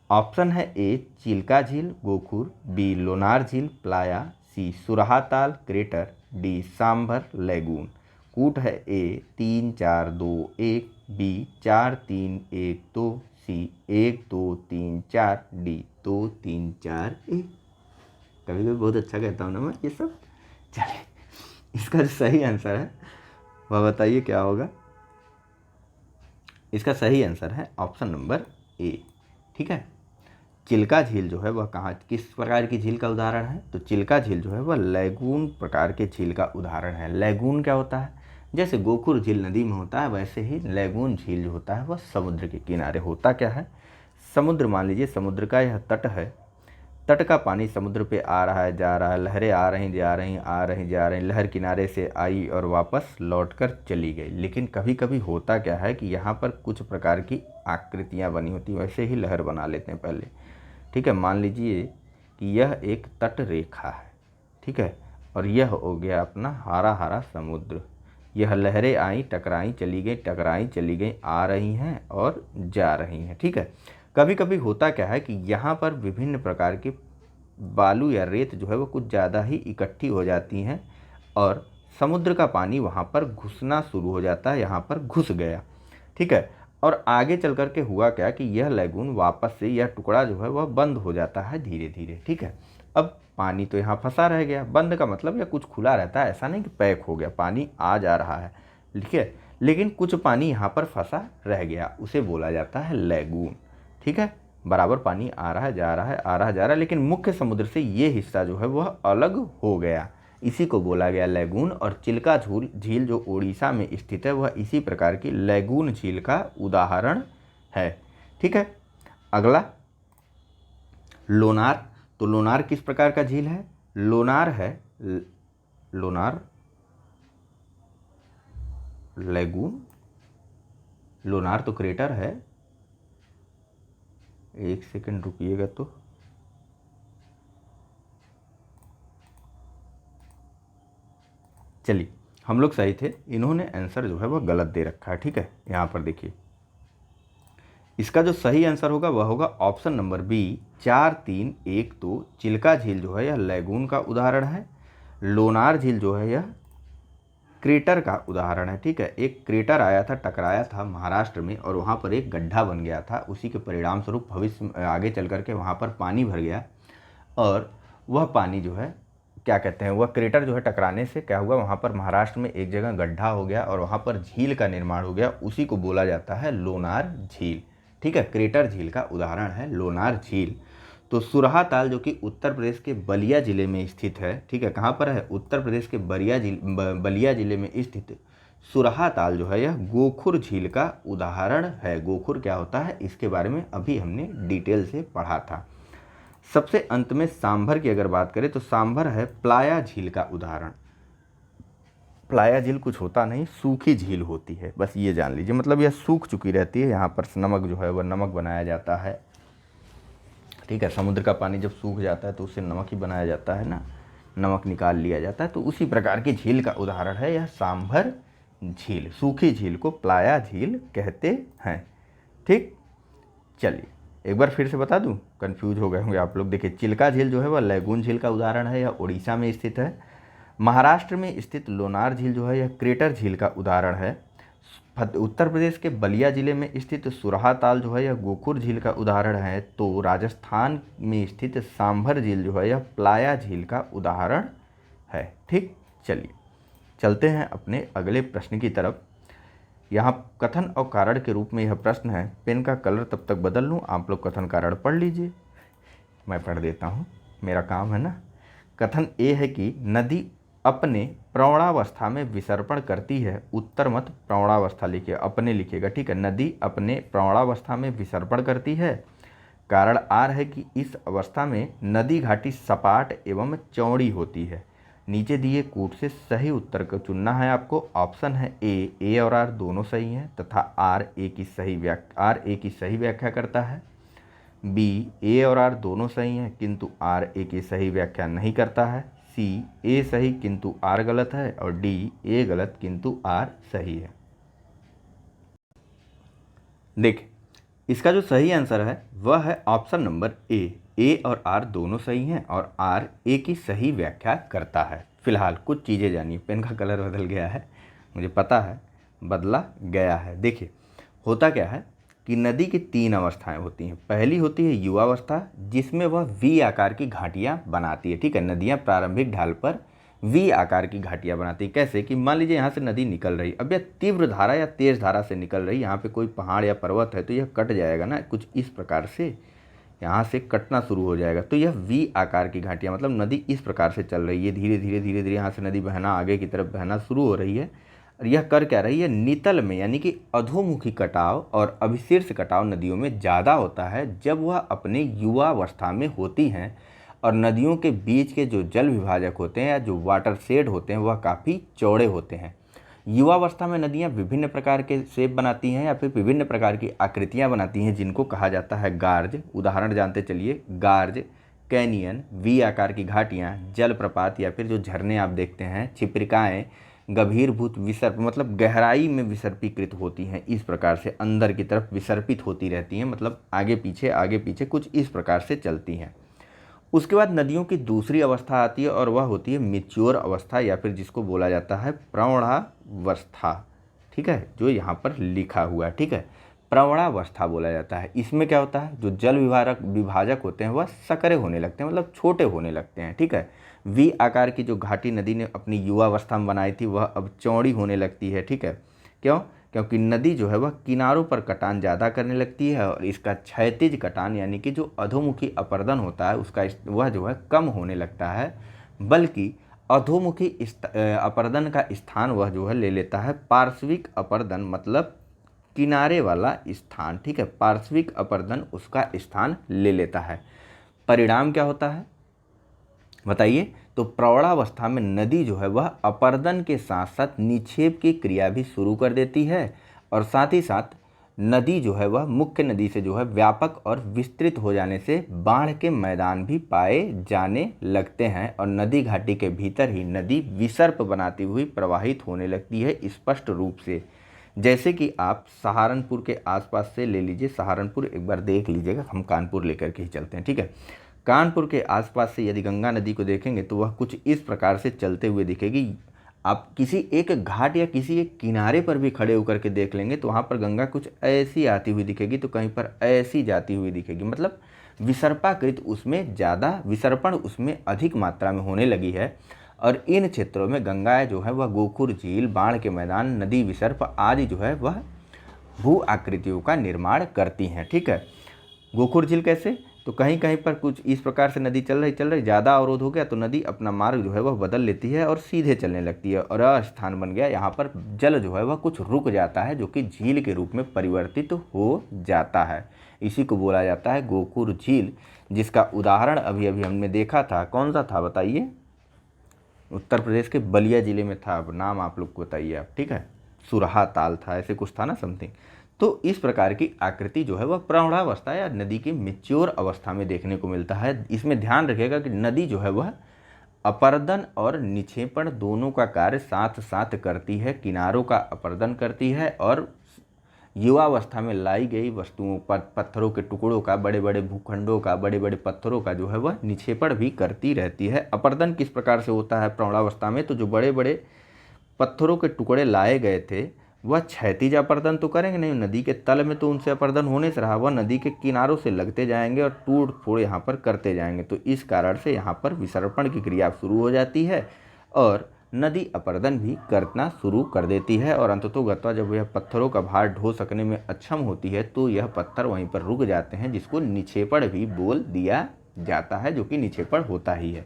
ऑप्शन है ए चिल्का झील गोखुर, बी लोनार झील playa, C Surahatal crater, D Sambhar lagoon. कूट है ए 3 4 2 1, बी 4 3 1 2, सी 1 2 3 4, डी 2 3 4 1। कभी कभी बहुत अच्छा कहता हूँ ना मैं ये सब। चलिए, इसका जो सही आंसर है वह बताइए क्या होगा? इसका सही आंसर है ऑप्शन नंबर ए। ठीक है, चिल्का झील जो है वह कहाँ, किस प्रकार की झील का उदाहरण है? तो चिल्का झील जो है वह लैगून प्रकार के झील का उदाहरण है। लैगून क्या होता है? जैसे गोखुर झील नदी में होता है, वैसे ही लैगून झील जो होता है वह समुद्र के किनारे होता क्या है? समुद्र, मान लीजिए समुद्र का यह तट है, तट का पानी समुद्र पे आ रहा है जा रहा है, लहरें आ रही जा रही, आ रही जा रही, लहर किनारे से आई और वापस लौटकर चली गई। लेकिन कभी कभी होता क्या है कि यहाँ पर कुछ प्रकार की आकृतियाँ बनी होती हैं, वैसे ही लहर बना लेते हैं पहले। ठीक है, मान लीजिए कि यह एक तट रेखा है, ठीक है, और यह हो गया अपना हरा हरा समुद्र। यह लहरें आई टकराई चली गई, टकराई चली गई, आ रही हैं और जा रही हैं। ठीक है, कभी कभी होता क्या है कि यहाँ पर विभिन्न प्रकार के बालू या रेत जो है वो कुछ ज़्यादा ही इकट्ठी हो जाती हैं और समुद्र का पानी वहाँ पर घुसना शुरू हो जाता है, यहाँ पर घुस गया। ठीक है, और आगे चल कर के हुआ क्या कि यह लैगून वापस से, यह टुकड़ा जो है वह बंद हो जाता है धीरे धीरे। ठीक है, अब पानी तो यहाँ फंसा रह गया, बंद का मतलब यह कुछ खुला रहता है, ऐसा नहीं कि पैक हो गया, पानी आ जा रहा है, ठीक है, लेकिन कुछ पानी यहाँ पर फंसा रह गया, उसे बोला जाता है लैगून। ठीक है, बराबर पानी आ रहा है जा रहा है, आ रहा जा रहा है, लेकिन मुख्य समुद्र से ये हिस्सा जो है वह अलग हो गया, इसी को बोला गया लैगून। और चिल्का झील जो उड़ीसा में स्थित है वह इसी प्रकार की लैगून झील का उदाहरण है। ठीक है, अगला लोनार। तो लोनार किस प्रकार का झील है? लोनार है लोनार लैगून, लोनार तो क्रेटर है। एक सेकंड रुकिएगा, तो चलिए, हम लोग सही थे, इन्होंने आंसर जो है वह गलत दे रखा है। ठीक है, यहाँ पर देखिए, इसका जो सही आंसर होगा वह होगा ऑप्शन नंबर बी 4312। चिल्का झील जो है यह लैगून का उदाहरण है। लोनार झील जो है यह क्रेटर का उदाहरण है। ठीक है, एक क्रेटर आया था, टकराया था महाराष्ट्र में और वहाँ पर एक गड्ढा बन गया था। उसी के परिणाम स्वरूप भविष्य में आगे चल करके वहाँ पर पानी भर गया और वह पानी जो है क्या कहते हैं, वह क्रेटर जो है टकराने से क्या हुआ, वहाँ पर महाराष्ट्र में एक जगह गड्ढा हो गया और वहाँ पर झील का निर्माण हो गया। उसी को बोला जाता है लोनार झील। ठीक है, क्रेटर झील का उदाहरण है लोनार झील। तो सुरहा ताल जो कि उत्तर प्रदेश के बलिया जिले में स्थित है। ठीक है, कहाँ पर है, उत्तर प्रदेश के बलिया जिले में स्थित सुरहा ताल जो है यह गोखुर झील का उदाहरण है। गोखुर क्या होता है इसके बारे में अभी हमने डिटेल से पढ़ा था। सबसे अंत में सांभर की अगर बात करें तो सांभर है प्लाया झील का उदाहरण। प्लाया झील कुछ होता नहीं, सूखी झील होती है, बस ये जान लीजिए। मतलब यह सूख चुकी रहती है, यहाँ पर नमक जो है वह नमक बनाया जाता है। ठीक है, समुद्र का पानी जब सूख जाता है तो उससे नमक ही बनाया जाता है ना, नमक निकाल लिया जाता है। तो उसी प्रकार की झील का उदाहरण है यह सांभर झील। सूखी झील को प्लाया झील कहते हैं। ठीक, चलिए एक बार फिर से बता दूं, कंफ्यूज हो गए होंगे आप लोग। देखिए, चिल्का झील जो है वह लैगून झील का उदाहरण है, यह उड़ीसा में स्थित है। महाराष्ट्र में स्थित लोनार झील जो है यह क्रेटर झील का उदाहरण है। उत्तर प्रदेश के बलिया जिले में स्थित सुरहा ताल जो है यह गोखुर झील का उदाहरण है। तो राजस्थान में स्थित सांभर झील जो है यह प्लाया झील का उदाहरण है। ठीक, चलिए चलते हैं अपने अगले प्रश्न की तरफ। यहाँ कथन और कारण के रूप में यह प्रश्न है। पेन का कलर तब तक बदल लूँ, आप लोग कथन कारण पढ़ लीजिए, मैं पढ़ देता हूँ, मेरा काम है ना। कथन ए है कि नदी अपने प्रौढ़ावस्था में विसर्पण करती है। उत्तर मत प्रौढ़ावस्था लिखिए, अपने लिखिएगा। ठीक है, नदी अपने प्रौढ़ावस्था में विसर्पण करती है। कारण आर है कि इस अवस्था में नदी घाटी सपाट एवं चौड़ी होती है। नीचे दिए कूट से सही उत्तर को चुनना है आपको। ऑप्शन है ए और आर दोनों सही हैं तथा आर ए की सही व्याख्या करता है। बी ए और आर दोनों सही हैं किंतु आर ए की सही व्याख्या नहीं करता है। सी ए सही किंतु आर गलत है और डी ए गलत किंतु आर सही है। देखिए, इसका जो सही आंसर है वह है ऑप्शन नंबर ए और आर दोनों सही हैं और आर ए की सही व्याख्या करता है। फिलहाल कुछ चीज़ें जानिए। पेन का कलर बदल गया है, मुझे पता है बदला गया है। देखिए, होता क्या है कि नदी की 3 अवस्थाएं होती हैं। पहली होती है युवावस्था, जिसमें वह वी आकार की घाटियां बनाती है। ठीक है, नदियां प्रारंभिक ढाल पर वी आकार की घाटियां बनाती है। कैसे कि मान लीजिए यहाँ से नदी निकल रही, अब यह तीव्र धारा या तेज धारा से निकल रही, यहाँ पे कोई पहाड़ या पर्वत है तो यह कट जाएगा ना, कुछ इस प्रकार से यहाँ से कटना शुरू हो जाएगा। तो यह वी आकार की घाटियाँ, मतलब नदी इस प्रकार से चल रही है, धीरे धीरे यहाँ से नदी बहना आगे की तरफ बहना शुरू हो रही है। और यह कर क्या रही है, नितल में यानी कि अधोमुखी कटाव और अभिशीर्ष कटाव नदियों में ज़्यादा होता है जब वह अपने युवावस्था में होती हैं। और नदियों के बीच के जो जल विभाजक होते हैं या जो वाटर शेड होते हैं वह काफ़ी चौड़े होते हैं। युवावस्था में नदियाँ विभिन्न प्रकार के शेप बनाती हैं या फिर विभिन्न प्रकार की आकृतियाँ बनाती हैं, जिनको कहा जाता है गार्ज। उदाहरण जानते चलिए, गार्ज, कैनियन, वी आकार की घाटियाँ, जलप्रपात या फिर जो झरने आप देखते हैं, छिप्रिकाएँ, गंभीरभूत विसर्प, मतलब गहराई में विसर्पीकृत होती हैं। इस प्रकार से अंदर की तरफ विसर्पित होती रहती हैं, मतलब आगे पीछे कुछ इस प्रकार से चलती हैं। उसके बाद नदियों की दूसरी अवस्था आती है और वह होती है मैच्योर अवस्था या फिर जिसको बोला जाता है प्रौढ़ावस्था। ठीक है, जो यहाँ पर लिखा हुआ है, ठीक है, प्रौढ़ावस्था बोला जाता है। इसमें क्या होता है, जो जल विभाजक होते हैं वह सकरे होने लगते हैं, मतलब छोटे होने लगते हैं। ठीक है, वी आकार की जो घाटी नदी ने अपनी युवावस्था में बनाई थी वह अब चौड़ी होने लगती है। ठीक है, क्यों? क्योंकि नदी जो है वह किनारों पर कटान ज़्यादा करने लगती है और इसका क्षैतिज कटान यानी कि जो अधोमुखी अपर्दन होता है उसका वह जो है कम होने लगता है, बल्कि अधोमुखी अपर्दन का स्थान वह जो है ले लेता है पार्श्विक अपर्दन, मतलब किनारे वाला स्थान। ठीक है, पार्श्विक अपर्दन उसका स्थान ले लेता है। परिणाम क्या होता है बताइए? तो प्रौढ़ावस्था में नदी जो है वह अपर्दन के साथ साथ निक्षेप की क्रिया भी शुरू कर देती है और साथ ही साथ नदी जो है वह मुख्य नदी से जो है व्यापक और विस्तृत हो जाने से बाढ़ के मैदान भी पाए जाने लगते हैं और नदी घाटी के भीतर ही नदी विसर्प बनाती हुई प्रवाहित होने लगती है स्पष्ट रूप से। जैसे कि आप सहारनपुर के आसपास से ले लीजिए, सहारनपुर एक बार देख लीजिएगा, हम कानपुर लेकर के ही चलते हैं, ठीक है। कानपुर के आसपास से यदि गंगा नदी को देखेंगे तो वह कुछ इस प्रकार से चलते हुए दिखेगी। आप किसी एक घाट या किसी एक किनारे पर भी खड़े होकर के देख लेंगे तो वहाँ पर गंगा कुछ ऐसी आती हुई दिखेगी तो कहीं पर ऐसी जाती हुई दिखेगी, मतलब विसर्पाकृत उसमें ज़्यादा विसर्पण उसमें अधिक मात्रा में होने लगी है। और इन क्षेत्रों में गंगा जो है वह गोखुर झील, बाढ़ के मैदान, नदी विसर्प आदि जो है वह भू आकृतियों का निर्माण करती हैं, ठीक है। गोखुर झील कैसे, तो कहीं कहीं पर कुछ इस प्रकार से नदी चल रही ज़्यादा अवरोध हो गया तो नदी अपना मार्ग जो है वह बदल लेती है और सीधे चलने लगती है और अस्थान बन गया, यहाँ पर जल जो है वह कुछ रुक जाता है जो कि झील के रूप में परिवर्तित हो जाता है। इसी को बोला जाता है गोखुर झील, जिसका उदाहरण अभी अभी हमने देखा था। कौन सा था बताइए? उत्तर प्रदेश के बलिया जिले में था, अब नाम आप लोग को बताइए आप, ठीक है। सुरहा ताल था, ऐसे कुछ था ना समथिंग। तो इस प्रकार की आकृति जो है वह प्रौढ़ावस्था या नदी की मैच्योर अवस्था में देखने को मिलता है। इसमें ध्यान रखिएगा कि नदी जो है वह अपर्दन और निक्षेपण दोनों का कार्य साथ साथ करती है। किनारों का अपर्दन करती है और युवावस्था में लाई गई वस्तुओं पर, पत्थरों के टुकड़ों का, बड़े बड़े भूखंडों का, बड़े बड़े पत्थरों का जो है वह निक्षेपण भी करती रहती है। अपर्दन किस प्रकार से होता है प्रौढ़ावस्था में? तो जो बड़े बड़े पत्थरों के टुकड़े लाए गए थे वह क्षैतिज अपर्दन तो करेंगे नहीं, नदी के तल में तो उनसे अपर्दन होने से रहा, वह नदी के किनारों से लगते जाएंगे और टूट फोड़ यहाँ पर करते जाएंगे। तो इस कारण से यहाँ पर विसर्पण की क्रिया शुरू हो जाती है और नदी अपर्दन भी करना शुरू कर देती है और अंततोगत्वा जब यह पत्थरों का भार ढो सकने में अक्षम होती है तो यह पत्थर वहीं पर रुक जाते हैं, जिसको निक्षेपण भी बोल दिया जाता है, जो कि निक्षेपण होता ही है,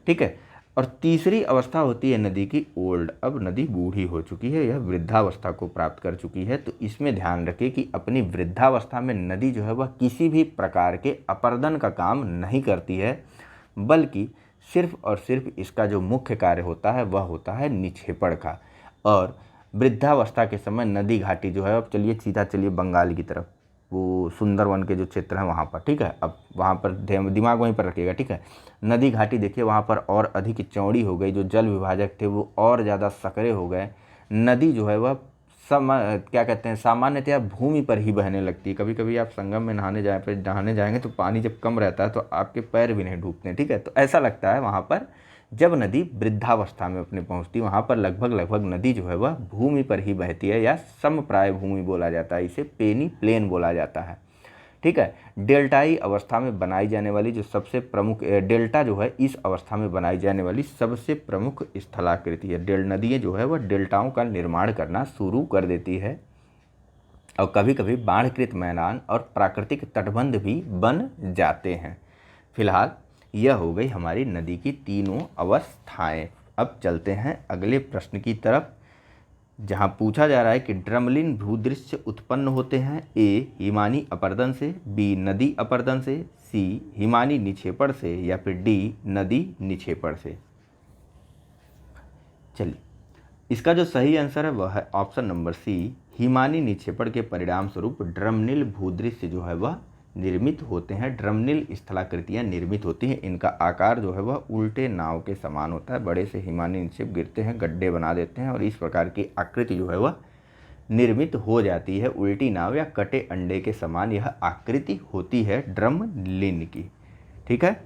ठीक है। और तीसरी अवस्था होती है नदी की ओल्ड। अब नदी बूढ़ी हो चुकी है, यह वृद्धावस्था को प्राप्त कर चुकी है। तो इसमें ध्यान रखें कि अपनी वृद्धावस्था में नदी जो है वह किसी भी प्रकार के अपर्दन का काम नहीं करती है, बल्कि सिर्फ और सिर्फ इसका जो मुख्य कार्य होता है वह होता है निक्षेपण का। और वृद्धावस्था के समय नदी घाटी जो है, अब चलिए सीधा चलिए बंगाल की तरफ, वो सुंदरवन के जो क्षेत्र है वहाँ पर, ठीक है। अब वहाँ पर दिमाग वहीं पर रखिएगा, ठीक है। नदी घाटी देखिए वहाँ पर और अधिक चौड़ी हो गई, जो जल विभाजक थे वो और ज़्यादा सकरे हो गए। नदी जो है वह क्या कहते हैं, सामान्यतया भूमि पर ही बहने लगती है। कभी कभी आप संगम में नहाने जाएंगे तो पानी जब कम रहता है तो आपके पैर भी नहीं डूबते हैं, ठीक है। तो ऐसा लगता है वहाँ पर जब नदी वृद्धावस्था में अपने पहुँचती, वहाँ पर लगभग नदी जो है वह भूमि पर ही बहती है या समप्राय भूमि बोला जाता है, इसे पेनी प्लेन बोला जाता है, ठीक है। डेल्टाई अवस्था में बनाई जाने वाली जो सबसे प्रमुख डेल्टा जो है, इस अवस्था में बनाई जाने वाली सबसे प्रमुख स्थलाकृति है। नदियाँ जो है वह डेल्टाओं का निर्माण करना शुरू कर देती है और कभी कभी बाढ़कृत मैदान और प्राकृतिक तटबंध भी बन जाते हैं। फिलहाल यह हो गई हमारी नदी की तीनों अवस्थाएं। अब चलते हैं अगले प्रश्न की तरफ, जहां पूछा जा रहा है कि ड्रमलिन भूदृश्य उत्पन्न होते हैं ए हिमानी अपर्दन से, बी नदी अपर्दन से, सी हिमानी निक्षेपण से या फिर डी नदी निक्षेपण से। चलिए, इसका जो सही आंसर है वह है ऑप्शन नंबर सी, हिमानी निक्षेपण के परिणाम स्वरूप ड्रमनिल भूदृश्य जो है वह निर्मित होते हैं। ड्रमनिल स्थलाकृतियाँ निर्मित होती हैं। इनका आकार जो है वह उल्टे नाव के समान होता है। बड़े से हिमानी निक्षेप गिरते हैं, गड्ढे बना देते हैं और इस प्रकार की आकृति जो है वह निर्मित हो जाती है। उल्टी नाव या कटे अंडे के समान यह आकृति होती है ड्रमलिन की, ठीक है।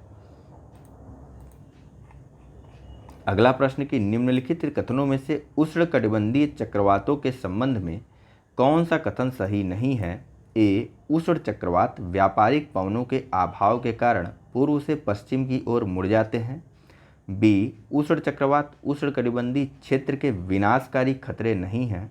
अगला प्रश्न कि निम्नलिखित कथनों में से उष्णकटिबंधीय चक्रवातों के संबंध में कौन सा कथन सही नहीं है? ए उष्ण चक्रवात व्यापारिक पवनों के अभाव के कारण पूर्व से पश्चिम की ओर मुड़ जाते हैं। बी उष्ण चक्रवात उष्णकटिबंधीय क्षेत्र के विनाशकारी खतरे नहीं हैं।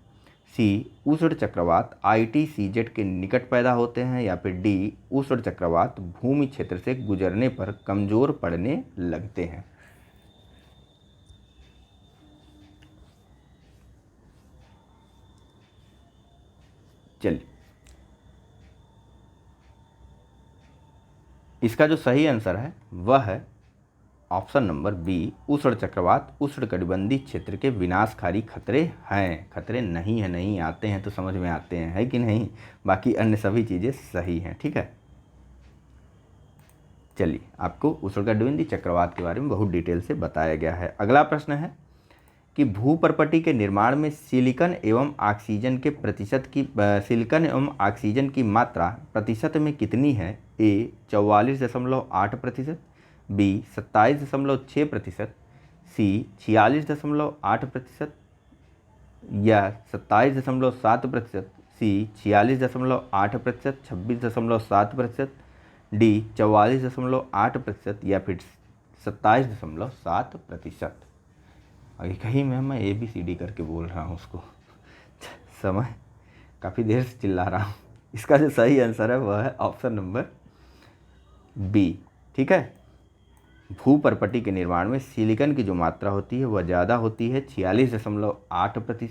सी उष्ण चक्रवात ITCZ के निकट पैदा होते हैं या फिर डी उष्ण चक्रवात भूमि क्षेत्र से गुजरने पर कमजोर पड़ने लगते हैं। चलिए, इसका जो सही आंसर है वह है ऑप्शन नंबर बी, उष्ण चक्रवात उष्णकटिबंधीय क्षेत्र के विनाशकारी खतरे हैं। खतरे नहीं है, नहीं आते हैं तो समझ में आते हैं, है कि नहीं। बाकी अन्य सभी चीज़ें सही हैं, ठीक है। चलिए, आपको उष्णकटिबंधीय चक्रवात के बारे में बहुत डिटेल से बताया गया है। अगला प्रश्न है कि भूपर्पटी के निर्माण में सिलिकॉन एवं ऑक्सीजन की मात्रा प्रतिशत में कितनी है। ए 44.8%, बी 27.6%, सी 46.8% या 27.7%, सी 46.8%, 26.7%, डी 44.8% या फिर 27.7%। आगे कहीं मैं ABCD करके बोल रहा हूँ उसको, समय काफ़ी देर से चिल्ला रहा हूँ। इसका जो सही आंसर है वह है ऑप्शन नंबर बी, ठीक है। भूपर्पटी के निर्माण में सिलिकॉन की जो मात्रा होती है वह ज़्यादा होती है, 46.8%।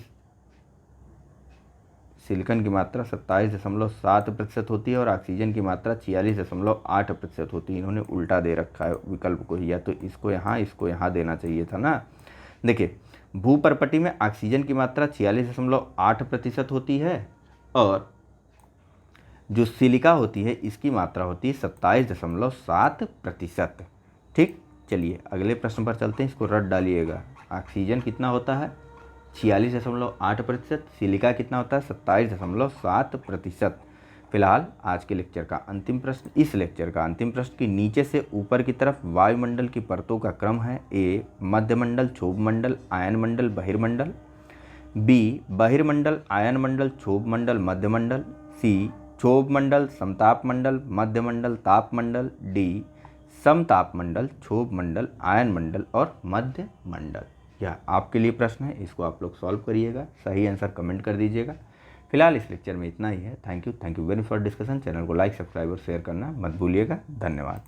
सिलिकॉन की मात्रा 27.7% होती है और ऑक्सीजन की मात्रा 46.8% होती है। इन्होंने उल्टा दे रखा है विकल्प को, या तो इसको यहाँ देना चाहिए था ना। देखिए, भूपर्पटी में ऑक्सीजन की मात्रा 46.8% होती है और जो सिलिका होती है इसकी मात्रा होती है 27.7%, ठीक। चलिए अगले प्रश्न पर चलते हैं, इसको रट डालिएगा। ऑक्सीजन कितना होता है 46.8%, सिलिका कितना होता है 27.7%। फिलहाल आज के लेक्चर का अंतिम प्रश्न, इस लेक्चर का अंतिम प्रश्न की नीचे से ऊपर की तरफ वायुमंडल की परतों का क्रम है। ए मध्यमंडल, क्षोभमंडल, आयनमंडल, बहिर्मंडल, बी बहिर्मंडल, आयनमंडल, क्षोभमंडल, मध्यमंडल, सी क्षोभमंडल, समतापमंडल, मध्यमंडल, तापमंडल, डी समतापमंडल, क्षोभमंडल, आयनमंडल और मध्यमंडल। यह आपके लिए प्रश्न है, इसको आप लोग सॉल्व करिएगा, सही आंसर कमेंट कर दीजिएगा। फिलहाल इस लेक्चर में इतना ही है। Thank you very much for discussion. Channel को लाइक, सब्सक्राइब और शेयर करना मत भूलिएगा। धन्यवाद।